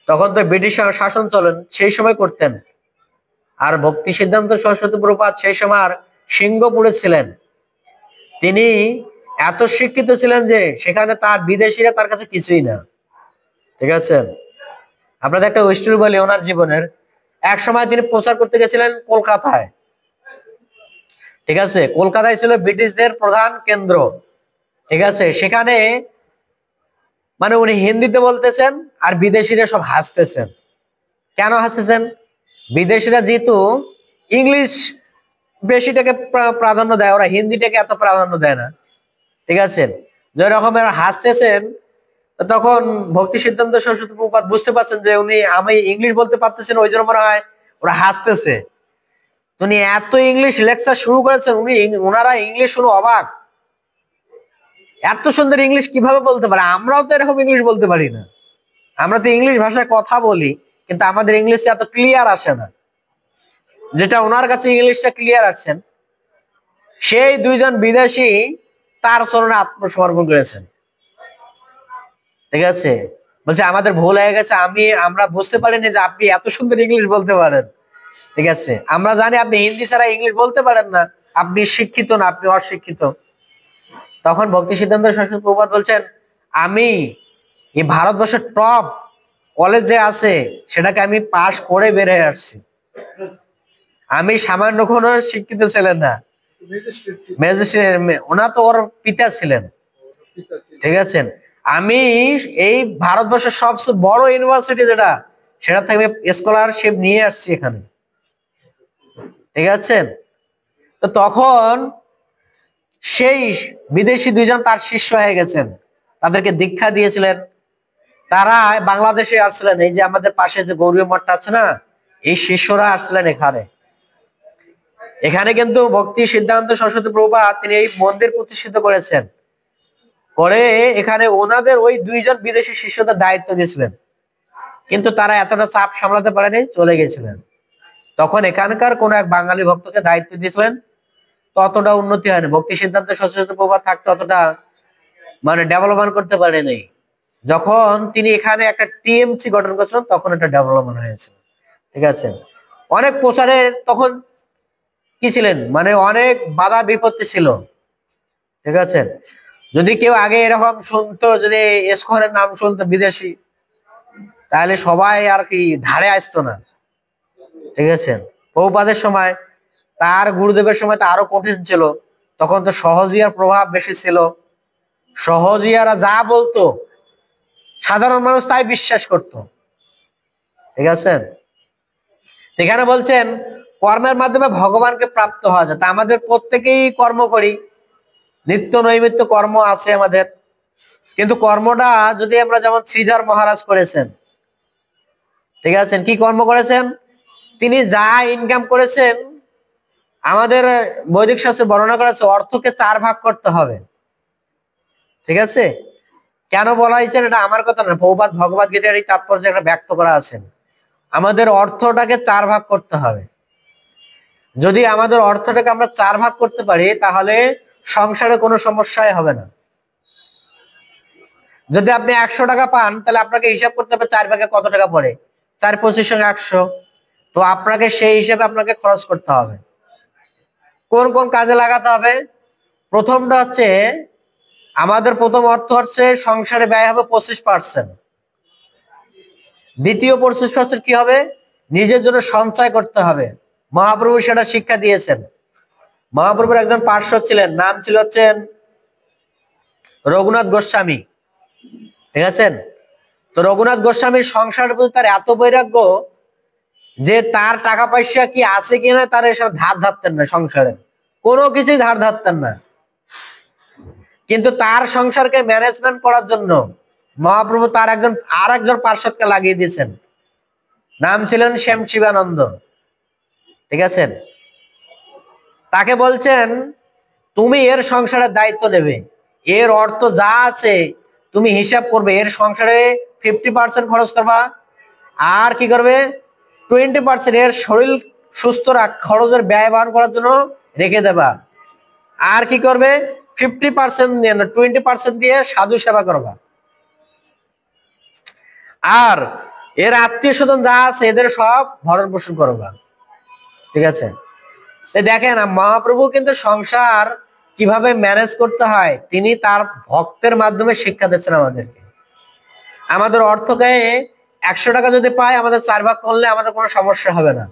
তখন তো ব্রিটিশ শাসন চলেন, সেই সময় করতেন। আর ভক্তি সিদ্ধান্ত সরস্বতী প্রভুপাদ সেই সময় সিঙ্গাপুরে ছিলেন। তিনি এত শিক্ষিত ছিলেন যে সেখানে তার বিদেশিরা তার কাছে কিছুই না। ঠিক আছে, আপনাদের একটা স্টোরি বলি ওনার জীবনের। এক সময় তিনি প্রচার করতে গেছিলেন কলকাতায়। ঠিক আছে, কলকাতায় ছিল ব্রিটিশদের প্রধান কেন্দ্র। ঠিক আছে, সেখানে মানে উনি হিন্দিতে বলতেছেন আর বিদেশিরা সব হাসতেছেন। কেন হাসতেছেন? বিদেশিরা যেহেতু ইংলিশ বেশিটাকে প্রাধান্য দেয়, ওরা হিন্দিটাকে এত প্রাধান্য দেয় না। ঠিক আছে, যে রকমের হাসতেছেন, তখন ভক্তি সিদ্ধান্ত সরস্বতী প্রভুপাদ বুঝতে পারছেন যে উনি আমি ইংলিশ বলতে পারতেছেন, ওই জন্য মনে হয় ওরা হাসতেছে। উনি এত ইংলিশ লেকচার শুরু করেছেন, ওনারা ইংলিশ শুনে অবাক, এত সুন্দর ইংলিশ কিভাবে বলতে পারে, আমরাও তো এরকম ইংলিশ বলতে পারি না। আমরা তো ইংলিশ ভাষায় কথা বলি, কিন্তু আমাদের ইংলিশটা এত ক্লিয়ার আসে না, যেটা ওনার কাছে ইংলিশটা ক্লিয়ার আসছেন। সেই দুইজন বিদেশি তার চরণে আত্মসমর্পণ করেছেন। ঠিক আছে, বলছে আমাদের ভুল হয়ে গেছে, আমরা বুঝতে পারিনি যে আপনি এত সুন্দর ইংলিশ বলতে পারেন। ঠিক আছে, আমরা জানি আপনি হিন্দি ছাড়া ইংলিশ বলতে পারেন না, আপনি শিক্ষিত না, আপনি অশিক্ষিত। তখন ভক্তি সিদ্ধান্ত সরস্বতী প্রভুপাদ বলছেন, আমি এই ভারতবর্ষের টপ কলেজ যে আছে সেটাকে আমি পাশ করে বের হয়ে আসছি। আমি সামান্য কোনো শিক্ষিত ছিলেন না, ম্যাজিস্ট্রেট, ওনার তো ওর পিতা ছিলেন। ঠিক আছে, আমি এই ভারতবর্ষের সবচেয়ে বড় ইউনিভার্সিটি যেটা, সেটা থেকে স্কলারশিপ নিয়ে আসছি এখানে। ঠিক আছে, তো তখন সেই বিদেশি দুইজন তার শিষ্য হয়ে গেছেন, তাদেরকে দীক্ষা দিয়েছিলেন। তারা বাংলাদেশে আসছিলেন, এই যে আমাদের পাশে যে গৌরী মঠটা আছে না, এই শিষ্যরা আসছিলেন এখানে। এখানে কিন্তু ভক্তি সিদ্ধান্ত সরস্বতী প্রভুপাদ তিনি এই মন্দির প্রতিষ্ঠিত করেছেন, করে এখানে ওনাদের ওই দুইজন বিদেশি শিষ্যদের দায়িত্ব দিয়েছিলেন। কিন্তু তারা এতটা চাপ সামলাতে পারেনি, চলে গেছিলেন। তখন এখানকার কোন এক বাঙালি ভক্তকে দায়িত্ব দিয়েছিলেন, ততটা উন্নতি হয়নি। ভক্তি সিদ্ধান্ত সরস্বতী প্রভুপাদ থাকতে অতটা মানে ডেভেলপমেন্ট করতে পারেনি। যখন তিনি এখানে একটা টিএমসি গঠন করেছিলেন, তখন এটা ডেভেলপমেন্ট হয়েছে। ঠিক আছে, অনেক প্রচারের তখন কি ছিলেন, মানে অনেক বাধা বিপত্তি ছিল। ঠিক আছে, যদি কেউ আগে এরকম শুনতো, যদি ইসকনের নাম শুনতো বিদেশি, তাহলে সবাই আর কি ধারে আসতো না। ঠিক আছে, প্রভুপাদের সময়, তার গুরুদেবের সময় তো আরো কঠিন ছিল। তখন তো সহজিয়ার প্রভাব বেশি ছিল, সহজিয়ারা যা বলতো সাধারণ মানুষ তাই বিশ্বাস করত। ঠিক আছে, এখানে বলছেন কর্মের মাধ্যমে ভগবানকে প্রাপ্ত হওয়া যায়। তা আমাদের প্রত্যেকেই কর্ম করি, নিত্য নৈমিত্য কর্ম আছে আমাদের, কিন্তু কর্মটা যদি আমরা যেমন শ্রীধর মহারাজ করেছেন, ঠিক আছে, কি কর্ম করেছেন, তিনি যা ইনকাম করেছেন, আমাদের বৈদিক শাস্ত্রে বর্ণনা করা আছে অর্থকে 4 ভাগ করতে হবে। ঠিক আছে, কেন বলা হয়েছে এটা আমার কথা না, প্রভুপাদ ভগবদ গীতার এই তাৎপর্য একটা ব্যক্ত করা আছেন। আমাদের অর্থটাকে 4 ভাগ করতে হবে। যদি আমাদের অর্থটাকে আমরা 4 ভাগ করতে পারি, তাহলে সংসারে কোনো সমস্যাই হবে না। যদি আপনি 100 টাকা পান, তাহলে আপনাকে হিসাব করতে হবে 4 ভাগে কত টাকা পড়ে, 4 25 সঙ্গে 100। তো আপনাকে সেই হিসাবে আপনাকে খরচ করতে হবে। কোন কোন কাজে লাগাতে হবে? প্রথমটা হচ্ছে, আমাদের প্রথম অর্থ হচ্ছে সংসারে ব্যয় হবে 25%। দ্বিতীয় 25% কি হবে? নিজের জন্য সঞ্চয় করতে হবে। মহাপ্রভু সেটা শিক্ষা দিয়েছেন। মহাপ্রভুর একজন পার্শ্বদ ছিলেন, নাম ছিল হচ্ছেন রঘুনাথ গোস্বামী। ঠিক আছে, তো রঘুনাথ গোস্বামীর সংসারের প্রতি তার এত বৈরাগ্য যে তার টাকা পয়সা কি আছে কিনা তার এসব ধার ধারতেন না, সংসারে কোনো কিছুই ধার ধারতেন না। কিন্তু তার সংসারকে ম্যানেজমেন্ট করার জন্য মহাপ্রভু তার একজন পার্শ্বদকে লাগিয়ে দিয়েছেন, নাম ছিলেন শ্যাম শিবানন্দ। ঠিক আছে, তাকে বলছেন তুমি এর সংসারের দায়িত্ব নেবে, এর অর্থ যা আছে তুমি হিসাব করবে, এর সংসারে 50% খরচ করবা, আর কি করবে 20% এর শরীর সুস্থ খরচের ব্যয় বহন করার জন্য রেখে দেবা। আর কি করবে 50% দিয়ে না 20% দিয়ে সাধু সেবা করবা। আর এর আত্মীয় স্বজন যা আছে এদের সব ভরণ পোষণ করবা। ঠিক আছে, দেখেন মহাপ্রভু কিন্তু সংসার কিভাবে ম্যানেজ করতে হয় তিনি তার ভক্তের মাধ্যমে শিক্ষা দিচ্ছেন আমাদেরকে। আমাদের অর্থকে 100 টাকা যদি পাই, আমাদের 4 ভাগ করলে আমাদের কোনো সমস্যা হবে না।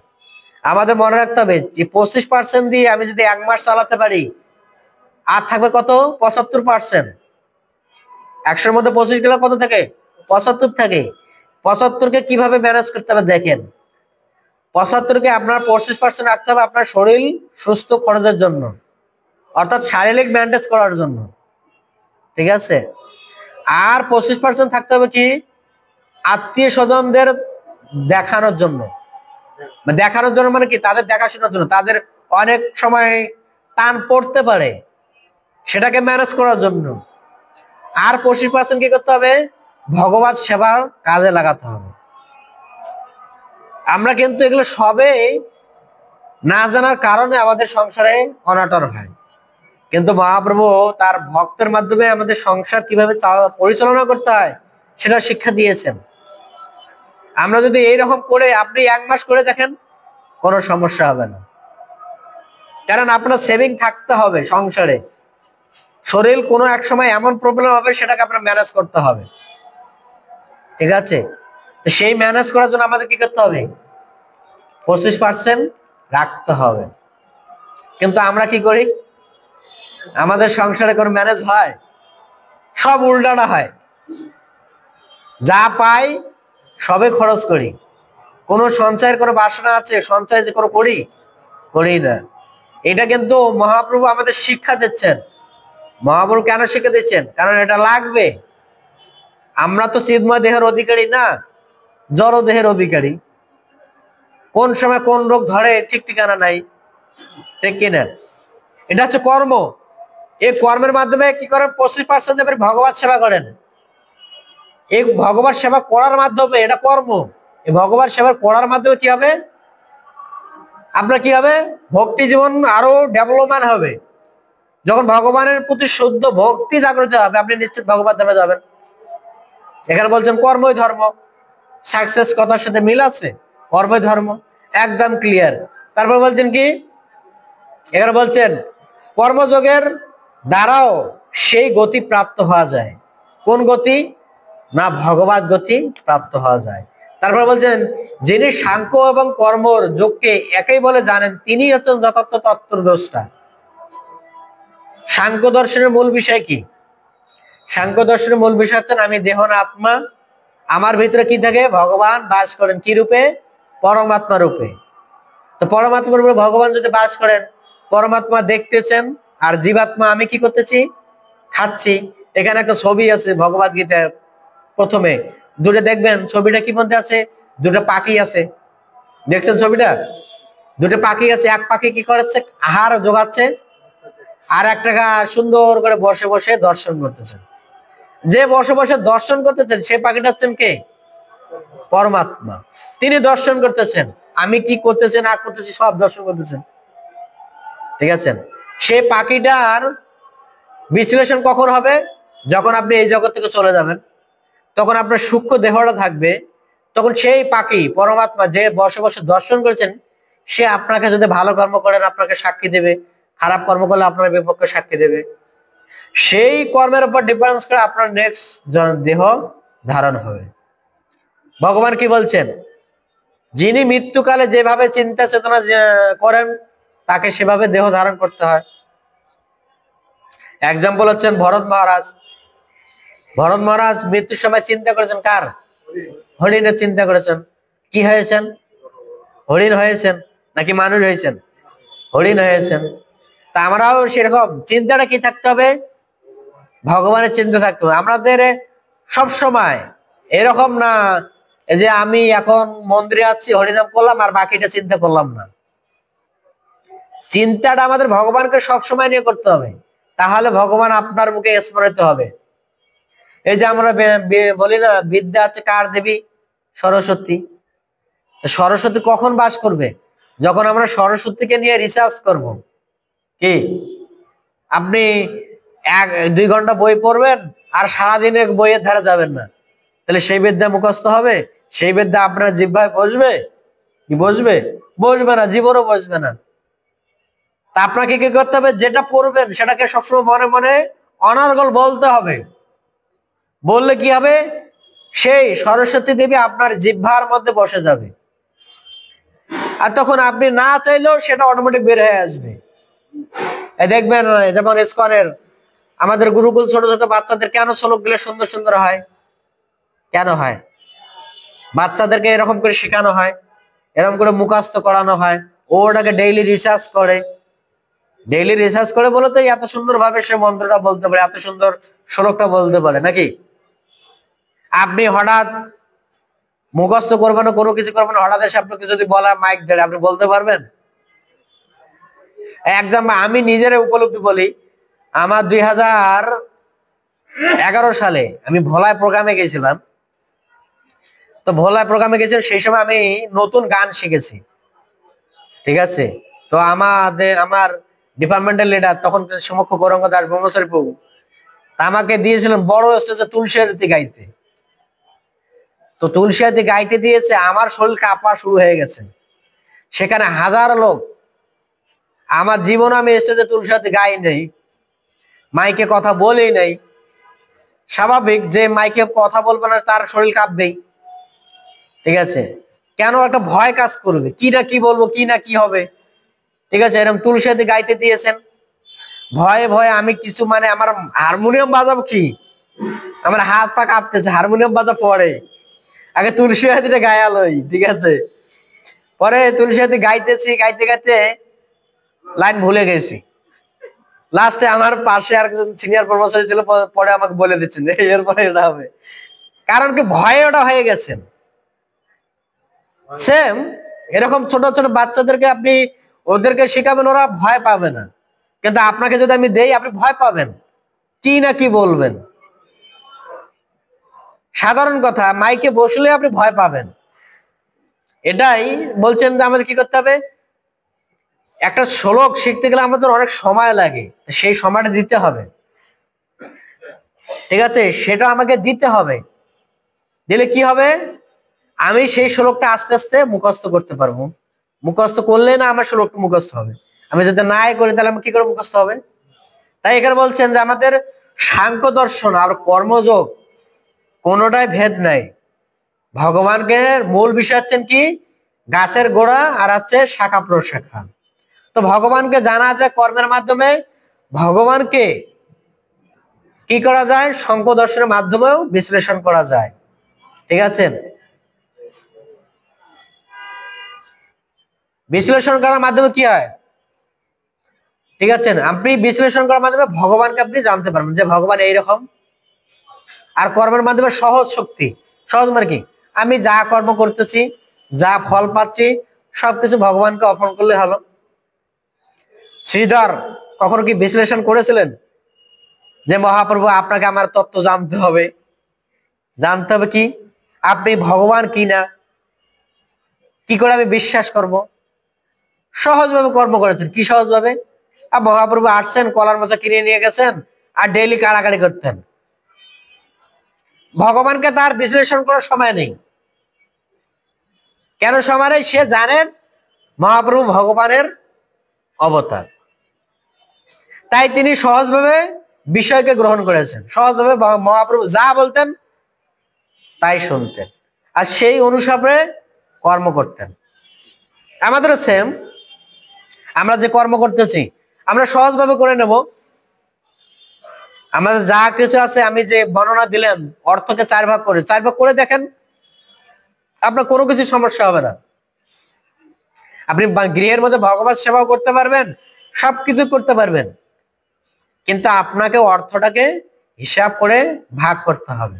আমাদের মনে রাখতে হবে যে 25% দিয়ে আমি যদি 1 মাস চালাতে পারি, আর থাকবে কত 75%। 100-এর মধ্যে 25 গেলে কত থাকে? 75 থাকে। 75-কে কিভাবে ম্যানেজ করতে হবে দেখেন। 75-কে আপনার 25% রাখতে হবে আপনার শরীর সুস্থ খরচের জন্য, অর্থাৎ শারীরিক মেনটেন করার জন্য, ঠিক আছে? আর 25% থাকতে হবে কি? আত্মীয় স্বজনদের দেখানোর জন্য। দেখানোর জন্য মানে কি? তাদের দেখাশোনার জন্য, তাদের অনেক সময় টান পড়তে পারে, সেটাকে ম্যানেজ করার জন্য। আর 25% কি করতে হবে? ভগবত সেবার কাজে লাগাতে হবে। আমরা কিন্তু এগুলো সবই না জানার কারণে আমাদের সংসারে অনাটন হয়। কিন্তু মহাপ্রভু তার ভক্তের মাধ্যমে আমাদের সংসার কিভাবে পরিচালনা করতে হয় সেটা শিক্ষা দিয়েছেন। আমরা যদি এইরকম করে আপনি 1 মাস করে দেখেন, কোনো সমস্যা হবে না। কারণ আপনার সেভিং থাকতে হবে সংসারে। শরীর কোনো এক সময় এমন প্রবলেম হবে, সেটাকে আপনার ম্যানেজ করতে হবে, ঠিক আছে? সেই ম্যানেজ করার জন্য আমাদের কি করতে হবে? 25% রাখতে হবে। কিন্তু আমরা কি করি? আমাদের সংসারে কোনো ম্যানেজ হয়? সব উল্টাটা হয়। যা পাই সবে খরচ করি। কোনো সঞ্চয়ের কোনো বাসনা আছে? সঞ্চয় যে কোনো করি না। এটা কিন্তু মহাপ্রভু আমাদের শিক্ষা দিচ্ছেন। মহাপ্রভু কেন শিক্ষা দিচ্ছেন? কারণ এটা লাগবে। আমরা তো চিন্ময় দেহের অধিকারী না, জড় দেহের অধিকারী। কোন সময় কোন রোগ ধরে ঠিক ঠিকানা নাই, ঠিক কিনা? এটা হচ্ছে কর্ম। এই কর্মের মাধ্যমে কি করেন? 25% আপনি ভগবত সেবা করেন। এই ভগবত সেবা করার মাধ্যমে, এটা কর্ম, এই ভগবত সেবা করার মাধ্যমে কি হবে? আপনার কি হবে? ভক্তি জীবন আরো ডেভেলপমেন্ট হবে। যখন ভগবানের প্রতি শুদ্ধ ভক্তি জাগ্রত হবে, আপনি নিশ্চিত ভগবত ধামে যাবেন। এখানে বলছেন কর্মই ধর্ম। সাকসেস কথার সাথে মিল আছে? কর্মই ধর্ম, একদম ক্লিয়ার। তারপর বলছেন কি? এখানে বলছেন কর্মযোগের দ্বারাও সেই গতি প্রাপ্ত হওয়া যায়। কোন গতি? না, ভগবত গতি প্রাপ্ত হওয়া যায়। তারপর বলছেন যিনি সাংখ্য এবং কর্মর যোগকে একই বলে জানেন, তিনি হচ্ছেন যথার্থ তত্ত্বদ্রষ্টা। সাংখ্য দর্শনের মূল বিষয় কি? সাংখ্য দর্শনের মূল বিষয় হচ্ছেন আমি দেহ না আত্মা, আমার ভিতরে কি থাকে? ভগবান বাস করেন। কি রূপে? পরমাত্মা রূপে। তো পরমাত্মা রূপে ভগবান যদি বাস করেন, পরমাত্মা দেখতেছেন, আর জীবাত্মা আমি কি করতেছি? খাচ্ছি। এখানে একটা ছবি আছে ভগবত গীতার প্রথমে, দুটো দেখবেন। ছবিটা কি মধ্যে আছে? দুটো পাখি আছে, দেখছেন ছবিটা? দুটো পাখি আছে। এক পাখি কি করছে? আহার জোগাচ্ছে, আর একটা সুন্দর করে বসে বসে দর্শন করতেছেন। যে বসে বসে দর্শন করতেছেন সেই পাখিটা হচ্ছেন কে? পরমাত্মা। তিনি দর্শন করতেছেন, আমি কি করতেছি না করতেছি সব দর্শন করতেছেন, ঠিক আছে? সেই পাখিটার বিশ্লেষণ কখন হবে? যখন আপনি এই জগৎ থেকে চলে যাবেন, তখন আপনার সূক্ষ্ম দেহটা থাকবে। তখন সেই পাখি পরমাত্মা যে বসে বসে দর্শন করেছেন, সে আপনাকে যদি ভালো কর্ম করেন আপনাকে সাক্ষী দেবে, খারাপ কর্ম করলে আপনার বিপক্ষে সাক্ষী দেবে। সেই কর্মের উপর ডিফারেন্স করে আপনার নেক্সট দেহ ধারণ হবে। ভগবান কি বলছেন? যিনি মৃত্যুকালে যেভাবে চিন্তা চেতনা করেন, তাকে সেভাবে দেহ ধারণ করতে হয়। এক্সাম্পল হচ্ছেন ভরত মহারাজ। ভরত মহারাজ মৃত্যুর সময় চিন্তা করেছেন কার? হরিণের চিন্তা করেছেন। কি হয়েছেন? হরিণ হয়েছেন নাকি মানুষ হয়েছেন? হরিণ হয়েছেন। তা আমরাও সেরকম চিন্তাটা কি থাকতে হবে? ভগবানের চিন্তা থাকতে হবে আমাদের সব সময়। এরকম না যে আমি এখন মন্দিরে আছি, হরিনাম করলাম আর বাকিটা চিন্তা করলাম না। চিন্তাটা আমাদের ভগবানকে সবসময় নিয়ে করতে হবে, তাহলে ভগবান আপনার মুখে স্মরিত হবে। এই যে আমরা বলি না, বিদ্যা আছে কার দেবী? সরস্বতী। সরস্বতী কখন বাস করবে? যখন আমরা সরস্বতীকে নিয়ে রিসার্চ করব। কি আপনি 1-2 ঘন্টা বই পড়বেন আর সারাদিন এক বইয়ের ধারে যাবেন না, তাহলে সেই বিদ্যা মুখস্থ হবে? সেই বিদ্যা আপনার জিহ্বায় বসবে? কি বসবে? বসবে না, জীবনও বসবে না। তা আপনাকে কি করতে হবে? যেটা পড়বেন সেটাকে সবসময় মনে মনে অনর্গল বলতে হবে। বললে কি হবে? সেই সরস্বতী দেবী আপনার জিহ্বার মধ্যে বসে যাবে, আর তখন আপনি না চাইলেও সেটা অটোমেটিক বের হয়ে আসবে। দেখবেন যেমন ইসকনের আমাদের গুরুকুল ছোট ছোট বাচ্চাদের কেন শ্লোকগুলো সুন্দর সুন্দর হয়? কেন হয়? বাচ্চাদেরকে এরকম করে শেখানো হয়, এরকম করে মুখস্থ করানো হয়, ওটাকে ডেইলি রিসার্চ করে, বলে তো এত সুন্দর ভাবে সে মন্ত্রটা বলতে পারে, এত সুন্দর শ্লোকটা বলতে পারে নাকি? আপনি হঠাৎ মুখস্থ করবেন না, কোনো কিছু করবেন, হঠাৎ এসে আপনাকে যদি বলা মাইক ধরে, আপনি বলতে পারবেন? এক্সাম্পল আমি নিজের উপলব্ধি বলি, আমার 2011 সালে আমি ভোলায় প্রোগ্রামে গেছিলাম। তো ভোলায় প্রোগ্রামে গেছিলাম, সেই সময় আমি নতুন গান শিখেছি, ঠিক আছে? তো আমার ডিপার্টমেন্টাল লিডার তখন সমক্ষ গৌরাঙ্গ দাস ব্রহ্মচারী প্রভু আমাকে দিয়েছিলেন বড় স্টেজে তুলসী আরতি গাইতে। তো তুলসী আরতি গাইতে দিয়েছে, আমার শরীর কাঁপা শুরু হয়ে গেছে। সেখানে হাজার লোক, আমার জীবনে আমি স্টেজে তুলসী আরতি গাই নাই, মাইকে কথা বলেই নাই। স্বাভাবিক যে মাইকে কথা বলবে না, তার শরীর কাঁপবেই, ঠিক আছে? কেন? একটা ভয় কাজ করবে, কি না কি বলবো, কি না কি হবে, ঠিক আছে? এরকম তুলসী আরতি গাইতে দিয়েছেন, ভয়ে ভয়ে আমি কিছু আমার হারমোনিয়াম বাজাবো কি, আমার হাত পা কাঁপতেছে, হারমোনিয়াম বাজা পরে, আগে তুলসী আরতিটা গায়ালই, ঠিক আছে? পরে তুলসী আরতি গাইতেছি, গাইতে গাইতে লাইন ভুলে গেছি। লাস্টে আমার পাশে আর একজন সিনিয়র কর্মচারী ছিল, পরে আমাকে বলে দিচ্ছেন এরপরে এটা হবে, কারণ কি ভয়ে ওটা হয়ে গেছেন। সেম এরকম ছোট ছোট বাচ্চাদেরকে আপনি ওদেরকে শেখাবেন, ওরা ভয় পাবে না, কিন্তু আপনাকে যদি আমি দেই, আপনি ভয় পাবেন, কি না কি বলবেন। সাধারণ কথা, মাইকে বসলে আপনি ভয় পাবেন। এটাই বলছেন যে আমাদের কি করতে হবে, একটা শ্লোক শিখতে গেলে আমাদের অনেক সময় লাগে, সেই সময়টা দিতে হবে, ঠিক আছে? সেটা আমাকে দিতে হবে, দিলে কি হবে, আমি সেই শ্লোকটা আস্তে আস্তে মুখস্থ করতে পারবো। মুখস্থ করলে না আমার শ্লোকটা মুখস্থ হবে, আমি যদি নাই করি তাহলে আমি কি করে মুখস্থ হবে? তাই এখানে বলছেন যে আমাদের সাংখ্য দর্শন আর কর্মযোগ কোনোটাই ভেদ নাই। ভগবানকে মূল বিষয় হচ্ছেন কি, গাছের গোড়া আর হচ্ছে শাখা প্রশাখা। তো ভগবানকে জানা যায় কর্মের মাধ্যমে, ভগবানকে কি করা যায়, সাংখ্য দর্শনের মাধ্যমেও বিশ্লেষণ করা যায়, ঠিক আছে? বিশ্লেষণ করার মাধ্যমে কি হয়, ঠিক আছে? আপনি বিশ্লেষণ করার মাধ্যমে ভগবানকে আপনি জানতে পারবেন যে ভগবান এইরকম। আর কর্মের মাধ্যমে সহজ শক্তি, সহজ মানে কি, আমি যা কর্ম করতেছি, যা ফল পাচ্ছি, সবকিছু ভগবানকে অর্পণ করলে হলো। শ্রীধর কখনো কি বিশ্লেষণ করেছিলেন যে মহাপ্রভু আপনাকে আমার তত্ত্ব জানতে হবে, জানতে হবে কি আপনি ভগবান কি না, কি করে আমি বিশ্বাস করব? সহজভাবে কর্ম করেছেন। কি সহজভাবে? আর মহাপ্রভু আসছেন, কলার মোচা কিনে নিয়ে গেছেন, আর ডেইলি কাড়াকাড়ি করতেন। ভগবানকে তার বিশ্লেষণ করার সময় নেই। কেন সময় নেই? সে জানেন মহাপ্রভু ভগবানের অবতার, তাই তিনি সহজভাবে বিষয়কে গ্রহণ করেছেন। সহজভাবে মহাপ্রভু যা বলতেন তাই শুনতেন, আর সেই অনুসারে কর্ম করতেন। আমাদের সেম, আমরা যে কর্ম করতেছি আমরা সহজভাবে করে নেব। আমাদের যা কিছু আছে, আমি যে বর্ণনা দিলাম, অর্থকে 4 ভাগ করে দেখেন, আপনার কোনো কিছু সমস্যা হবে না। আপনি গৃহের মধ্যে ভগবত সেবাও করতে পারবেন, সবকিছু করতে পারবেন, কিন্তু আপনাকে অর্থটাকে হিসাব করে ভাগ করতে হবে।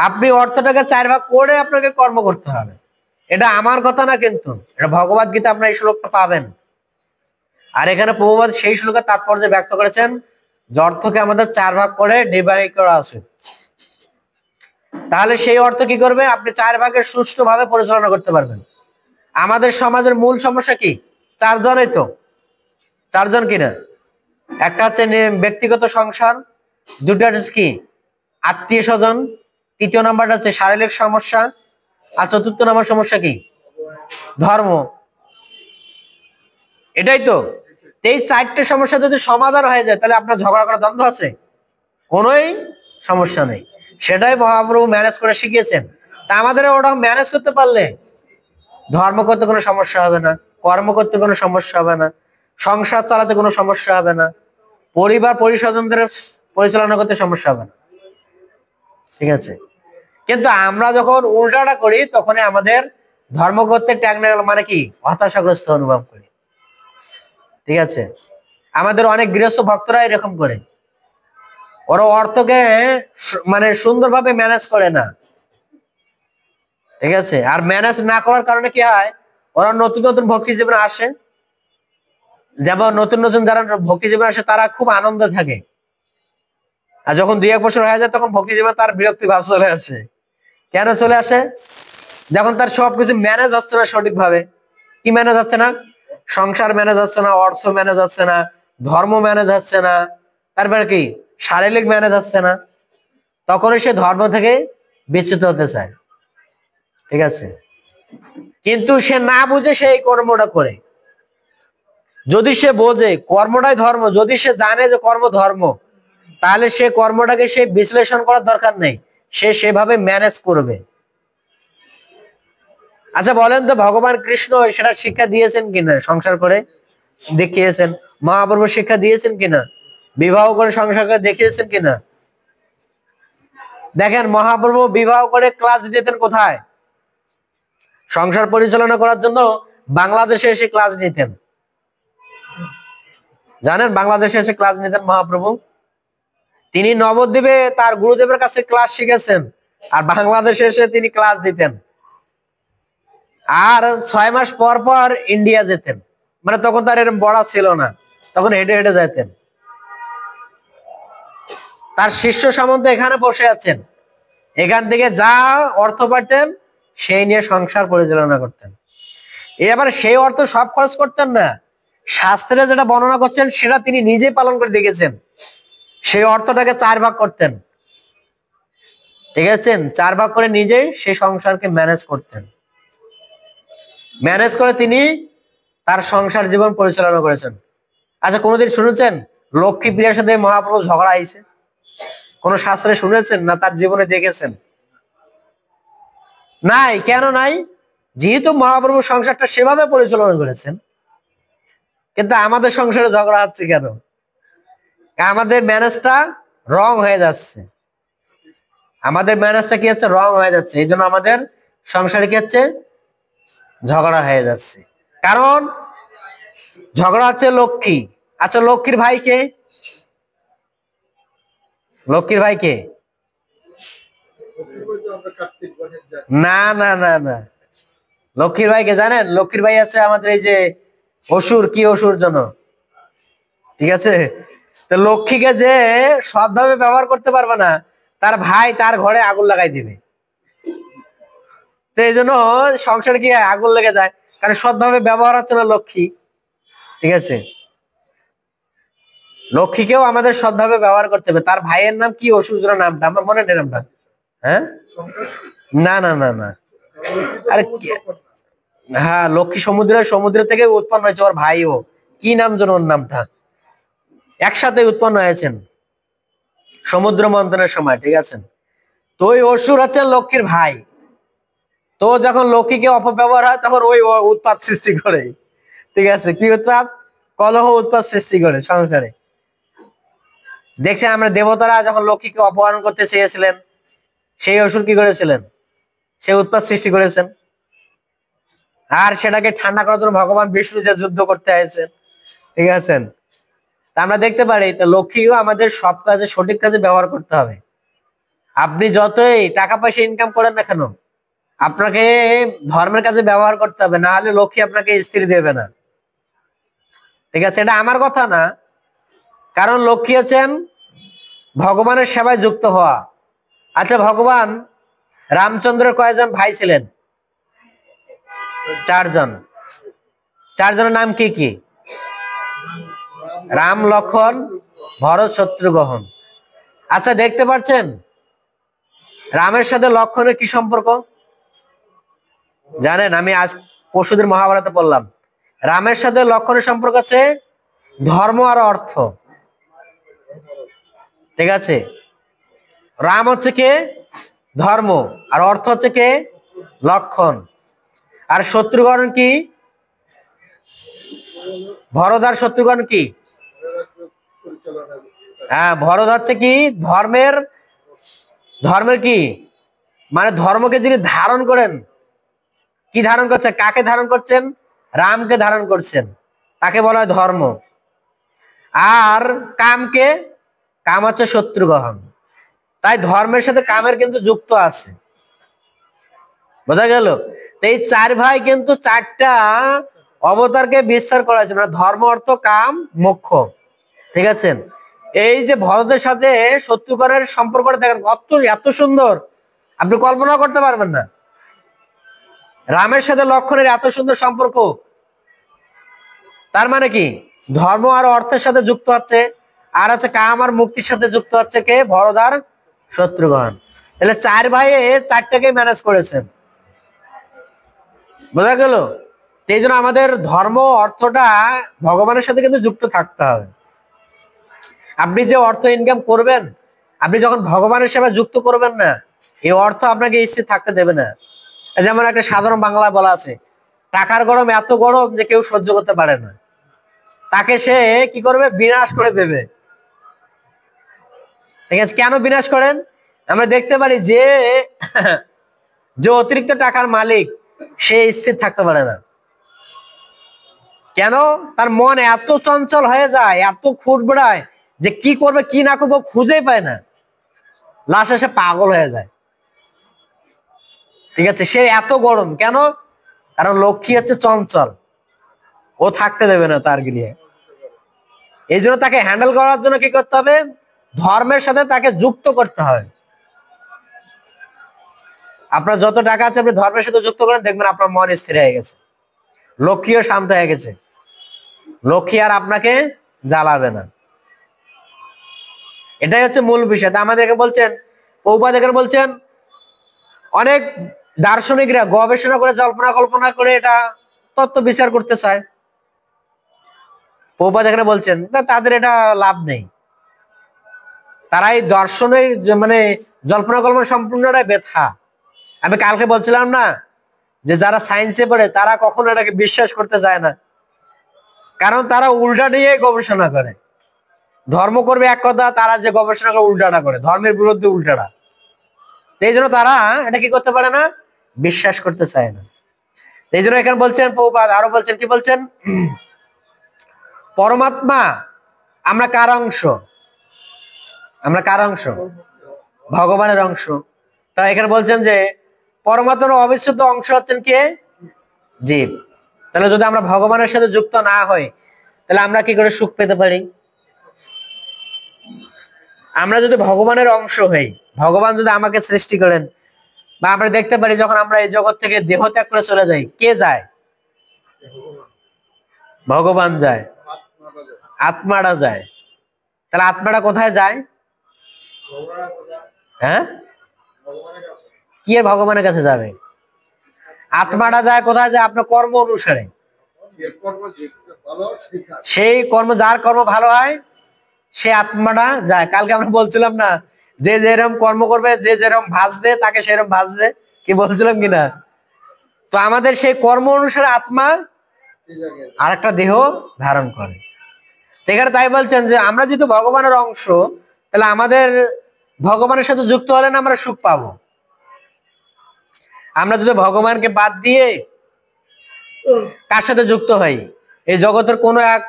আপনি অর্থটাকে 4 ভাগ করে আপনাকে কর্ম করতে হবে। এটা আমার কথা না, কিন্তু এটা ভগবদ গীতা, আপনার এই শ্লোকটা পাবেন। আর এখানে প্রভুপাদ সেই শ্লোকের তাৎপর্য ব্যক্ত করেছেন যে অর্থকে আমাদের 4 ভাগ করে ডিভাইড করা আছে। তাহলে সেই অর্থ কি করবে, আপনি 4 ভাগে সুষ্ঠুভাবে পরিচালনা করতে পারবেন। আমাদের সমাজের মূল সমস্যা কি, 4 জনই তো, 4 জন কিনা, একটা হচ্ছে ব্যক্তিগত সংসার, দুটো হচ্ছে কি আত্মীয় স্বজন, তৃতীয় নাম্বারটা হচ্ছে শারীরিক সমস্যা, আর চতুর্থ নাম্বার সমস্যা কি, ধর্ম। এটাই তো। এই 4টে সমস্যা যদি সমাধান হয়ে যায়, তাহলে আপনার ঝগড়া করার দ্বন্দ্ব আছে? কোনোই সমস্যা নেই। সেটাই মহাপ্রভু ম্যানেজ করে শিখিয়েছেন। তা আমাদের ওটা ম্যানেজ করতে পারলে ধর্ম করতে কোনো সমস্যা হবে না, কর্ম করতে কোনো সমস্যা হবে না, সংসার চালাতে কোনো সমস্যা হবে না, পরিবার পরিস্বজনদের পরিচালনা করতে সমস্যা হবে না, ঠিক আছে। কিন্তু আমরা যখন উল্টাটা করি তখনই আমাদের ধর্ম করতে ট্যাগ না গেল মানে কি হতাশাগ্রস্ত অনুভব করি, ঠিক আছে। আমাদের অনেক গৃহস্থ ভক্তরা এরকম করে, ওরা অর্থকে মানে সুন্দরভাবে ম্যানেজ করে না, ঠিক আছে। আর ম্যানেজ না করার কারণে কি হয়, ওরা নতুন নতুন ভক্তি জীবনে আসে, যেমন নতুন নতুন যারা ভক্তি জীবনে আসে তারা খুব আনন্দে থাকে, আর যখন 2-1 বছর হয়ে যায় তখন ভক্তি জীবনে তার বিরক্তি ভাব চলে আসে। কেন চলে আসে? যখন তার সবকিছু ম্যানেজ হচ্ছে না সঠিকভাবে। কি ম্যানেজ হচ্ছে না? সংসার ম্যানেজ হচ্ছে না, অর্থ ম্যানেজ হচ্ছে না, ধর্ম ম্যানেজ হচ্ছে না, তারপরে কি শারীরিক ম্যানেজ হচ্ছে না, তখনই সে ধর্ম থেকে বিচ্যুত হতে চায়, ঠিক আছে। কিন্তু সে না বুঝে সে এই কর্মটা করে। যদি সে বোঝে কর্মটাই ধর্ম, যদি সে জানে যে কর্ম ধর্ম, তাহলে সে কর্মটাকে সে বিশ্লেষণ করার দরকার নেই, সে সেভাবে ম্যানেজ করবে। আচ্ছা বলেন তো, ভগবান কৃষ্ণ সেটা শিক্ষা দিয়েছেন কিনা? সংসার করে দেখিয়েছেন। মহাপ্রভু শিক্ষা দিয়েছেন কিনা? বিবাহ করে সংসার করে দেখিয়েছেন কিনা? দেখেন মহাপ্রভু বিবাহ করে ক্লাস নিতেন কোথায়? সংসার পরিচালনা করার জন্য বাংলাদেশে এসে ক্লাস নিতেন। জানেন বাংলাদেশে এসে ক্লাস নিতেন মহাপ্রভু? তিনি নবদ্বীপে তার গুরুদেবের কাছে ক্লাস শিখেছেন, আর বাংলাদেশে এসে তিনি ক্লাস দিতেন। আর 6 মাস পর পর ইন্ডিয়া যেতেন, মানে তখন তার এরকম বড়া ছিল না, তখন হেঁটে হেঁটে যেতেন। তার শিষ্য সামন্ত এখানে বসে আছেন, এখান থেকে যা অর্থ পাতেন সেই নিয়ে সংসার পরিচালনা করতেন। এবার সেই অর্থ সব খরচ করতেন না, শাস্ত্রে যেটা বর্ণনা করছেন সেটা তিনি নিজে পালন করে দেখেছেন। সেই অর্থটাকে 4 ভাগ করতেন, ঠিক আছে, 4 ভাগ করে নিজে সেই সংসারকে ম্যানেজ করতেন। ম্যানেজ করে তিনি তার সংসার জীবন পরিচালনা করেছেন। আচ্ছা কোনোদিন শুনেছেন লক্ষ্মী প্রিয়ার সাথে মহাপ্রভু ঝগড়া হয়েছে? কোন শাস্ত্রে শুনেছেন না তার জীবনে দেখেছেন? নাই। কেন নাই? যেহেতু মহাপ্রভু সংসারটা সেভাবে পরিচালনা করেছেন। কিন্তু আমাদের সংসারে ঝগড়া হচ্ছে কেন? আমাদের ম্যানেজটা রং হয়ে যাচ্ছে, আমাদের ম্যানেজটা কি হচ্ছে, রং হয়ে যাচ্ছে। এই জন্য আমাদের সংসারে কি হচ্ছে, ঝগড়া হয়ে যাচ্ছে। কারণ ঝগড়া হচ্ছে লক্ষ্মী। আচ্ছা লক্ষ্মীর ভাই কে? লক্ষ্মীর ভাই কে? না না না না, লক্ষ্মীর ভাইকে জানেন? লক্ষ্মীর ভাই আছে আমাদের এই যে অসুর, কি অসুর জন্য, ঠিক আছে। তো লক্ষ্মীকে যে সৎভাবে ব্যবহার করতে পারবে না, তার ভাই তার ঘরে আগুন লাগাই দিবে। তো এই জন্য সংসারে কি আগুন লেগে যায়, কারণ সৎভাবে ব্যবহার হচ্ছে না লক্ষ্মী, ঠিক আছে। লক্ষ্মীকেও আমাদের সৎভাবে ব্যবহার করতে হবে। তার ভাইয়ের নাম কি অসুর নামটা আমার মনে নেই নামটা। হ্যাঁ না না না না, আরে হ্যাঁ লক্ষ্মী সমুদ্র থেকে উৎপন্ন হয়েছে, ওর ভাইও কি নাম যেন, ওর নামটা একসাথে উৎপন্ন হয়েছেন সমুদ্র মন্থনের সময়, ঠিক আছে। তো ওই অসুর হচ্ছে লক্ষ্মীর ভাই। তো যখন লক্ষ্মীকে অপব্যবহার হয় তখন ওই উৎপাত সৃষ্টি করে, ঠিক আছে। কি উৎপাত? কলহ উৎপাত সৃষ্টি করে সংসারে। দেখছেন আমরা দেবতারা যখন লক্ষ্মীকে অপহরণ করতে চেয়েছিলেন, সেই অসুর কি করেছিলেন? সে উৎপাত সৃষ্টি করেছেন। আর সেটাকে ঠান্ডা করার জন্য ভগবান বিষ্ণু যে যুদ্ধ করতে হয়েছেন, ঠিক আছে। তা আমরা দেখতে পারি তো লক্ষ্মীও আমাদের সব কাজে সঠিক কাজে ব্যবহার করতে হবে। আপনি যতই টাকা পয়সা ইনকাম করেন না কেন, আপনাকে ধর্মের কাজে ব্যবহার করতে হবে, না হলে লক্ষ্মী আপনাকে স্ত্রী দেবে না, ঠিক আছে। এটা আমার কথা না, কারণ লক্ষ্মী হচ্ছেন ভগবানের সেবায় যুক্ত হওয়া। আচ্ছা ভগবান রামচন্দ্রের কয়জন ভাই ছিলেন? 4 জন। 4 জনের নাম কি কি? রাম, লক্ষ্মণ, ভরত, শত্রুঘ্ন। আচ্ছা দেখতে পাচ্ছেন রামের সাথে লক্ষ্মণের কি সম্পর্ক জানেন? আমি আজ পরশুদিন মহাভারতে পড়লাম, রামের সাথে লক্ষ্মণের সম্পর্ক আছে ধর্ম আর অর্থ, ঠিক আছে। রাম হচ্ছে কে? ধর্ম, আর অর্থ হচ্ছে কে? লক্ষ্মণ। আর শত্রুঘ্ন কি? ভরত আর শত্রুঘ্ন কি? হ্যাঁ, ভরত হচ্ছে কি ধর্মের, ধর্মের কি মানে ধর্মকে যিনি ধারণ করেন, কি ধারণ করছেন, কাকে ধারণ করছেন, রামকে ধারণ করছেন, তাকে বলা হয় ধর্ম। আর কামকে, কাম হচ্ছে শত্রু গ্রহণ। তাই ধর্মের সাথে কামের কিন্তু যুক্ত আছে, বোঝা গেল? এই চার ভাই কিন্তু চারটা অবতারকে বিস্তার করা হয়েছে, মানে ধর্ম, অর্থ, কাম, মোক্ষ। ঠিক আছে? এই যে ভরতের সাথে শত্রুঘ্নের সম্পর্কটা দেখেন কত এত সুন্দর, আপনি কল্পনা করতে পারবেন না। রামের সাথে লক্ষ্মণের এত সুন্দর সম্পর্ক, তার মানে কি ধর্ম আর অর্থের সাথে যুক্ত হচ্ছে, আর আছে কাম আর মুক্তির সাথে যুক্ত হচ্ছে কে, ভরত আর শত্রুঘ্ন। তাহলে চার ভাই চারটাকে ম্যানেজ করেছেন, বোঝা গেল? এই জন্য আমাদের ধর্ম অর্থটা ভগবানের সাথে কিন্তু যুক্ত থাকতে হবে। আপনি যে অর্থ ইনকাম করবেন, আপনি যখন ভগবানের সেবা যুক্ত করবেন না, এই অর্থ আপনাকে স্থির থাকতে দেবে না। যেমন একটা সাধারণ বাংলা বলা আছে, টাকার গরম এত গরম যে কেউ সহ্য করতে পারে না, তাকে সে কি করবে, বিনাশ করে দেবে। ঠিক আছে? কেন বিনাশ করেন? আমরা দেখতে পারি যে যে অতিরিক্ত টাকার মালিক সে স্থির থাকতে পারে না। কেন? তার মন এত চঞ্চল হয়ে যায়, এত খুঁড়বুড়ায় যে কি করবে কি না করবো খুঁজেই পায় না, লাস্টে সে পাগল হয়ে যায়। ঠিক আছে? সে এত গরম কেন? কারণ লক্ষ্মী হচ্ছে চঞ্চল, ও থাকতে দেবে না তার গৃহে। এই জন্য তাকে হ্যান্ডেল করার জন্য কি করতে হবে, ধর্মের সাথে তাকে যুক্ত করতে হবে। আপনার যত টাকা আছে আপনি ধর্মের সাথে যুক্ত করেন, দেখবেন আপনার মন স্থির হয়ে গেছে, লক্ষ্মীও শান্ত হয়ে গেছে, লক্ষ্মী আর আপনাকে জ্বালাবে না। এটাই হচ্ছে মূল বিষয়। আমাদেরকে বলছেন, প্রভুপাদ এখানে বলছেন, অনেক দার্শনিকরা গবেষণা করে জল্পনা কল্পনা করে এটা তত্ত্ব বিচার করতে চায়। প্রভুপাদ এখানে বলছেন তাদের এটা লাভ নেই, তারা এই দর্শনের মানে জল্পনা কল্পনা সম্পূর্ণটাই ব্যথা। আমি কালকে বলছিলাম না যে যারা সায়েন্সে পড়ে তারা কখনো এটাকে বিশ্বাস করতে চায় না, কারণ তারা উল্টা নিয়ে গবেষণা করে। ধর্ম করবে এক কথা, তারা যে গবেষণা করে উল্টাটা করে, ধর্মের বিরুদ্ধে উল্টাটা। এই জন্য তারা এটা কি করতে পারে না, বিশ্বাস করতে চায় না। এই জন্য এখানে বলছেন প্রভুপাদ, আরো বলছেন, কি বলছেন, পরমাত্মা আমরা কার অংশ, আমরা কার অংশ, ভগবানের অংশ। তাই এখানে বলছেন যে পরমাত্মার অবিচ্ছেদ্য অংশ হচ্ছেন কে, জীব। তাহলে যদি আমরা ভগবানের সাথে যুক্ত না হই, তাহলে আমরা কি করে সুখ পেতে পারি? আমরা যদি ভগবানের অংশ হই, ভগবান যদি আমাকে সৃষ্টি করেন, বা আমরা দেখতে পারি যখন আমরা এই জগৎ থেকে দেহ ত্যাগ করে চলে যাই, কে যায়? ভগবান যায়, আত্মাটা যায়। তাহলে আত্মাটা কোথায় যায়? হ্যাঁ, কি আর ভগবানের কাছে যাবে? আত্মাটা যায় কোথায় যায়? আপনার কর্ম অনুসারে। সেই কর্ম, যার কর্ম ভালো হয় সে আত্মাটা যায়। কালকে আমরা বলছিলাম না, যে যেরকম কর্ম করবে, যে যেরকম ভাসবে তাকে সেরকম ভাসবে, কি বলছিলাম কিনা? তো আমাদের সেই কর্ম অনুসারে আত্মা আর একটা দেহ ধারণ করে। এখানে তাই বলছেন যে আমরা যেহেতু ভগবানের অংশ, তাহলে আমাদের ভগবানের সাথে যুক্ত হলে না আমরা সুখ পাবো। আমরা যদি ভগবানকে বাদ দিয়ে কার সাথে যুক্ত হই, এই জগতের কোনো এক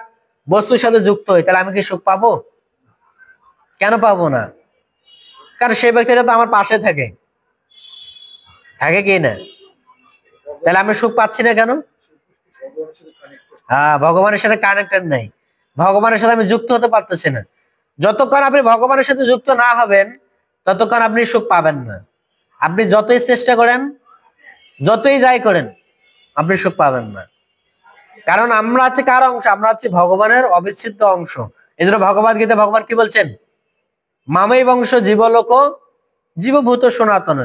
বস্তুর সাথে যুক্ত হই, তাহলে আমি কি সুখ পাবো? কেন পাবো না? কারণ সেই ব্যক্তিটা তো আমার পাশে থাকে, থাকে কি না? তাহলে আমি সুখ পাচ্ছি না কেন? হ্যাঁ, ভগবানের সাথে কানেক্টেড নাই, ভগবানের সাথে আমি যুক্ত হতে পারতেছি না। যতক্ষণ আপনি ভগবানের সাথে যুক্ত না হবেন, ততক্ষণ আপনি সুখ পাবেন না। আপনি যতই চেষ্টা করেন, যতই যাই করেন, আপনি সুখ পাবেন না। কারণ আমরা হচ্ছে কার অংশ? আমরা হচ্ছে ভগবানের অবিচ্ছেদ্য অংশ। এই জন্য ভগবদ গীতা ভগবান কি বলছেন, মামৈ বংশ জীবলোক জীবভূত সনাতন।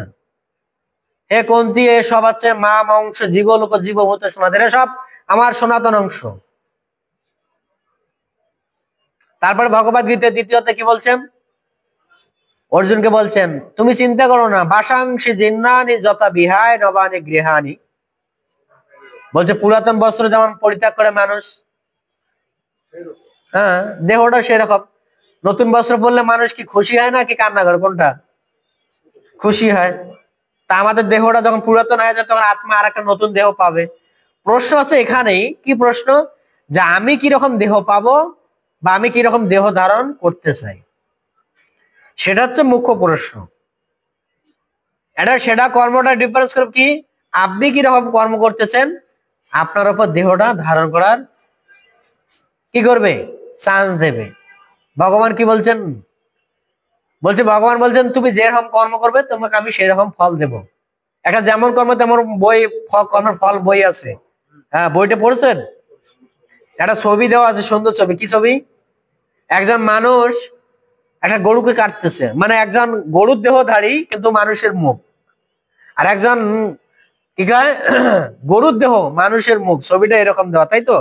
হে কুন্তী, এ সব হচ্ছে মাম অংশ জীবলোক জীবভূত সনাতন, এরা সব আমার সনাতন অংশ। তারপর ভগবদ গীতা দ্বিতীয়তে কি বলছেন, অর্জুনকে বলছেন, তুমি চিন্তা করো না, বাসাংশী জিন্নানি যথা বিহায় নবানি গৃহানি। বলছে পুরাতন বস্ত্র যেমন পরিত্যাগ করে মানুষ, হ্যাঁ, দেহটা সেরকম। নতুন বস্ত্র পরলে মানুষ কি খুশি হয় না কি কান্না করে, কোনটা? খুশি হয়। তা আমাদের দেহটা যখন পুরাতন হয়ে যায় তখন আত্মা আর একটা নতুন দেহ পাবে। প্রশ্ন আছে এখানেই, কি প্রশ্ন? যে আমি কিরকম দেহ পাবো বা আমি কিরকম দেহ ধারণ করতে চাই, সেটা হচ্ছে মুখ্য প্রশ্ন। সেটা কর্মটা ডিফারেন্স করবে কি, আপনি কিরকম কর্ম করতেছেন আপনার উপর দেহটা ধারণ করার কি করবে, চান্স দেবে। ভগবান কি বলছেন? ভগবান বলছেন তুমি যেরকম কর্ম করবে তোমাকে আমি সেই রকম ফল দেব। একটা যেমন কর্ম তেমন বই, কর্মের ফল বই আছে। হ্যাঁ, বইটা পড়ছেন? একটা ছবি দেওয়া আছে, সুন্দর ছবি। কি ছবি? একজন মানুষ একটা গরুকে কাটতেছে, মানে একজন গরুর দেহধারী কিন্তু মানুষের মুখ, আর একজন কি কয় গরুর দেহ মানুষের মুখ, ছবিটা এরকম দেওয়া, তাই তো?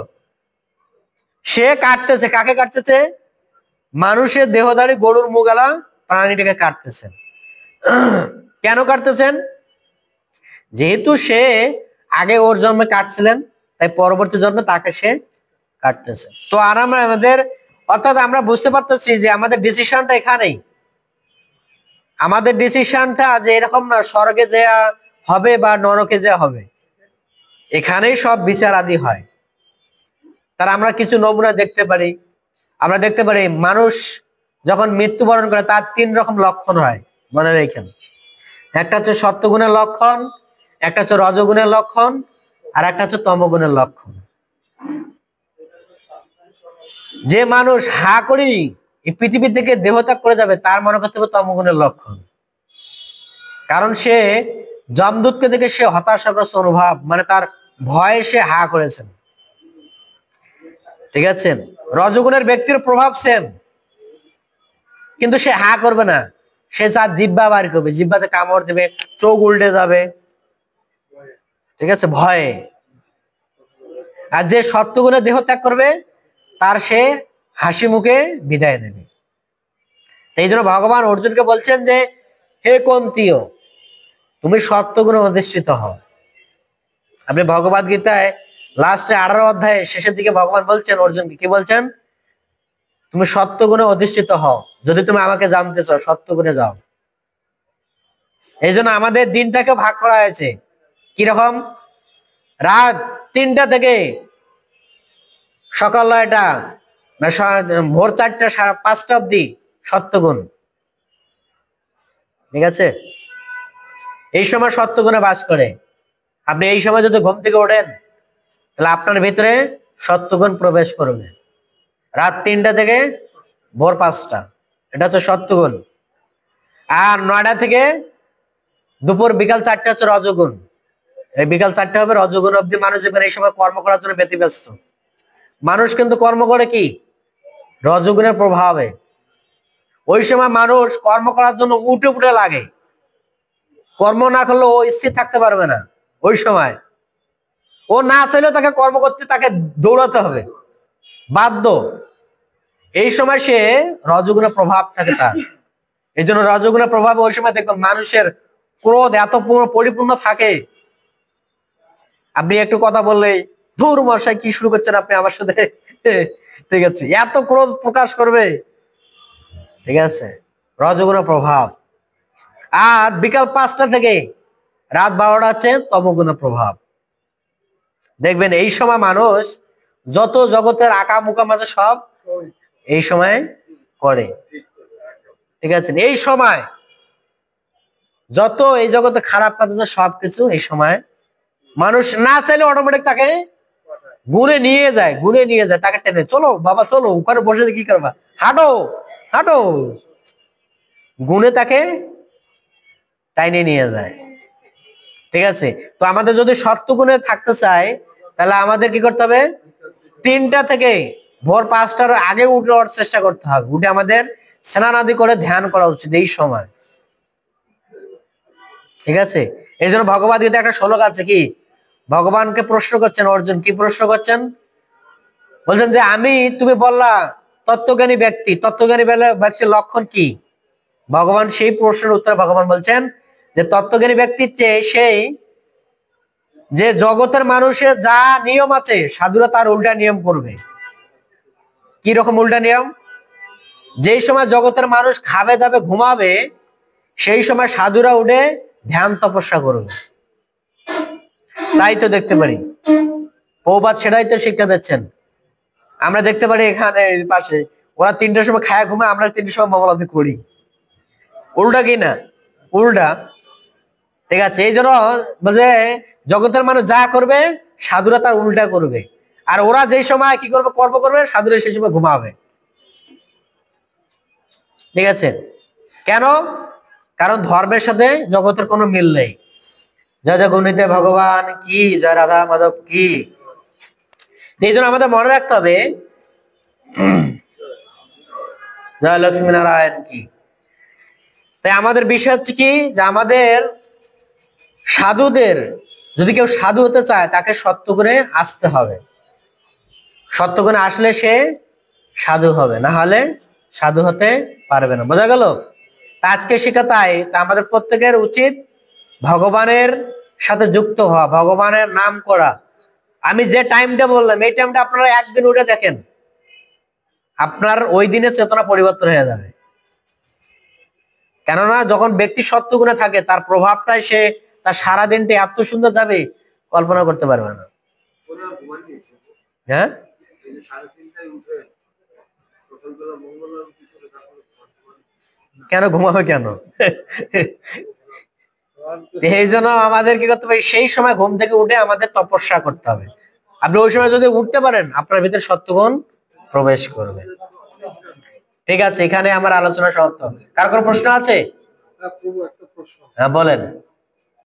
সে কাটতেছে, কাকে কাটতেছে? মানুষের দেহধারী গরুর মুখালা প্রাণীটাকে কাটতেছেন। কেন কাটতেছেন? যেহেতু সে আগে ওর জন্মে কাটছিলেন, তাই পরবর্তী জন্মে তাকে সে কাটতেছে। তো আর আমাদের, অর্থাৎ আমরা বুঝতে পারতেছি যে আমাদের ডিসিশনটা এখানেই। আমাদের ডিসিশনটা যে এরকম না স্বর্গে যে হবে বা নরকে যে হবে, এখানেই সব বিচার আদি হয়। তার আমরা কিছু নমুনা দেখতে পারি। আমরা দেখতে পারি মানুষ যখন মৃত্যুবরণ করে তার 3 রকম লক্ষণ হয়, মনে রাখেন। একটা হচ্ছে সত্যগুণের লক্ষণ, একটা হচ্ছে রজগুণের লক্ষণ, আর একটা হচ্ছে তমগুণের লক্ষণ। যে মানুষ হা করি এই পৃথিবী থেকে দেহত্যাগ করে যাবে তার মনে করতে হবে তমগুণের লক্ষণ, কারণ সে যমদূতকে দেখে সে হতাশাগ্রস্ত অনুভব, মানে তার ভয়ে সে হা করেছেন। ঠিক আছে? রজগুণের ব্যক্তির প্রভাব সেম, কিন্তু সে হা করবে না, সে তার জিহ্বা বার করবে, জিহ্বাতে কামড় দেবে, চোখ উল্টে যাবে। ঠিক আছে? ভয়ে। আর যে সত্যগুণে দেহ ত্যাগ করবে তার সে হাসি মুখে বিদায় নেবে। এই জন্য ভগবান অর্জুনকে বলছেন যে হে কুন্তীয়, তুমি সত্যগুণে অধিষ্ঠিত হও। আপনি ভগবদ গীতায় লাস্টে 18 অধ্যায়ে শেষের দিকে ভগবান বলছেন অর্জুনকে, কি বলছেন? তুমি সত্যগুণে অধিষ্ঠিত হও, যদি তুমি আমাকে জানতে চাও সত্যগুণে যাও। এই জন্য আমাদের দিনটাকে ভাগ করা হয়েছে কিরকম, রাত 3টা থেকে সকাল 9টা, ভোর 4টা 5টা অব্দি সত্যগুণ। ঠিক আছে? এই সময় সত্যগুণে বাস করে। আপনি এই সময় যদি ঘুম থেকে ওঠেন তাহলে আপনার ভিতরে সত্যগুণ প্রবেশ করবে। রাত 3টা থেকে ভোর 5টা, এটা হচ্ছে সত্যগুণ। আর 9টা থেকে দুপুর বিকাল 4টা হচ্ছে রজগুণ। এই বিকাল 4টা হবে রজগুণ অব্দি মানুষ এই সময় কর্ম করার জন্য ব্যতিব্যস্ত। মানুষ কিন্তু কর্ম করে কি রজগুণের প্রভাবে। ওই সময় মানুষ কর্ম করার জন্য উঠে উঠে লাগে, কর্ম না করলে ও স্থির থাকতে পারবে না। ওই সময় ও না চাইলেও তাকে কর্ম করতে, তাকে দৌড়াতে হবে, বাধ্য। এই সময় সে রজগুণের প্রভাব থাকে তার। এই জন্য রজগুণের প্রভাবে ওই সময় দেখবেন মানুষের ক্রোধ এত পরিপূর্ণ থাকে, আপনি একটু কথা বললেই ধুর মশাই কি শুরু করছেন আপনি আমার সাথে। ঠিক আছে? এত ক্রোধ প্রকাশ করবে। ঠিক আছে? রজগুণের প্রভাব। আর বিকাল 5টা থেকে রাত 12টা হচ্ছে তমগুণের প্রভাব। দেখবেন এই সময় মানুষ যত জগতের আঁকা মুকাম আছে সব এই সময় করে। ঠিক আছে? এই সময় যত এই জগতে খারাপ কাজ আছে সবকিছু এই সময় মানুষ না চাইলে অটোমেটিক তাকে গুনে নিয়ে যায়, তাকে টেনে, চলো বাবা চলো, ওখানে বসে কি করবা, হাঁটো হাঁটো, গুনে তাকে টাইনে নিয়ে যায়। ঠিক আছে? তো আমাদের যদি সত্যগুণে থাকতে চাই তাহলে আমাদের কি করতে হবে, 3টা থেকে ভোর 5টার আগে উঠে ওঠার চেষ্টা করতে হবে। উঠে আমাদের স্নান আদি করে ধ্যান করা উচিত এই সময়। ঠিক আছে? এই জন্য ভগবদ গীতা একটা শ্লোক আছে, কি ভগবানকে প্রশ্ন করছেন অর্জুন, কি প্রশ্ন করছেন? বলছেন যে তুমি বললা তত্ত্বজ্ঞানী ব্যক্তির লক্ষণ কি? ভগবান সেই প্রশ্নের উত্তরে ভগবান বলছেন যে তত্ত্বজ্ঞানী ব্যক্তির চেয়ে সেই যে জগতের মানুষের যা নিয়ম আছে সাধুরা তার উল্টা নিয়ম করবে। কি রকম উল্টা নিয়ম? যেই সময় জগতের মানুষ খাবে দাবে ঘুমাবে, সেই সময় সাধুরা উঠে ধ্যান তপস্যা করবে। তাই তো দেখতে পারি প্রভুপাদ সেটাই তো শিক্ষা দিচ্ছেন। আমরা দেখতে পারি এখানে পাশে ওরা 3টার সময় খায়া ঘুমায়, আমরা 3টার সময় মঙ্গলাতে করি। উল্টা কি না? উল্টা। ঠিক আছে, এই জন্য বলছে জগতের মানুষ যা করবে সাধুরা তার উল্টা করবে, আর ওরা যেই সময় কি করবে কর্ম করবে সাধুরা সেই সময় ঘুমাবে। ঠিক আছে, কেন? কারণ ধর্মের সাথে জগতের কোনো মিল নেই। জয় জয় গুণিতে ভগবান কি, জয় রাধা মাধব কি। এই জন্য আমাদের মনে রাখতে হবে জয় লক্ষ্মী নারায়ণ কি। তাই আমাদের বিষয় হচ্ছে কি, যে আমাদের সাধুদের, যদি কেউ সাধু হতে চায় তাকে সত্য করে আসতে হবে। সত্য করে আসলে সে সাধু হবে, না হলে সাধু হতে পারবে না। বোঝা গেল? আজকে শিক্ষা তাই আমাদের প্রত্যেকের উচিত ভগবানের সাথে যুক্ত হওয়া, ভগবানের নাম করা। আমি যে টাইমটা বললাম এই টাইমটা আপনারা একদিন উঠে দেখেন, আপনার ওই দিনের চেতনা পরিবর্তন হয়ে যাবে। কেননা যখন ব্যক্তি সত্যগুণে থাকে তার প্রভাবটাই সে তার সারা দিনটা এত সুন্দর যাবে কল্পনা করতে পারবে না। হ্যাঁ, কেন ঘুমাবে কেন? এই জন্য আমাদের কি করতে হবে, সেই সময় ঘুম থেকে উঠে আমাদের তপস্যা করতে হবে। আপনি ওই সময় যদি উঠতে পারেন আপনার ভিতরে সত্যগুণ প্রবেশ করবে। ঠিক আছে, এখানে আমার আলোচনা সমাপ্ত। কার কোনো প্রশ্ন আছে? হ্যাঁ বলেন।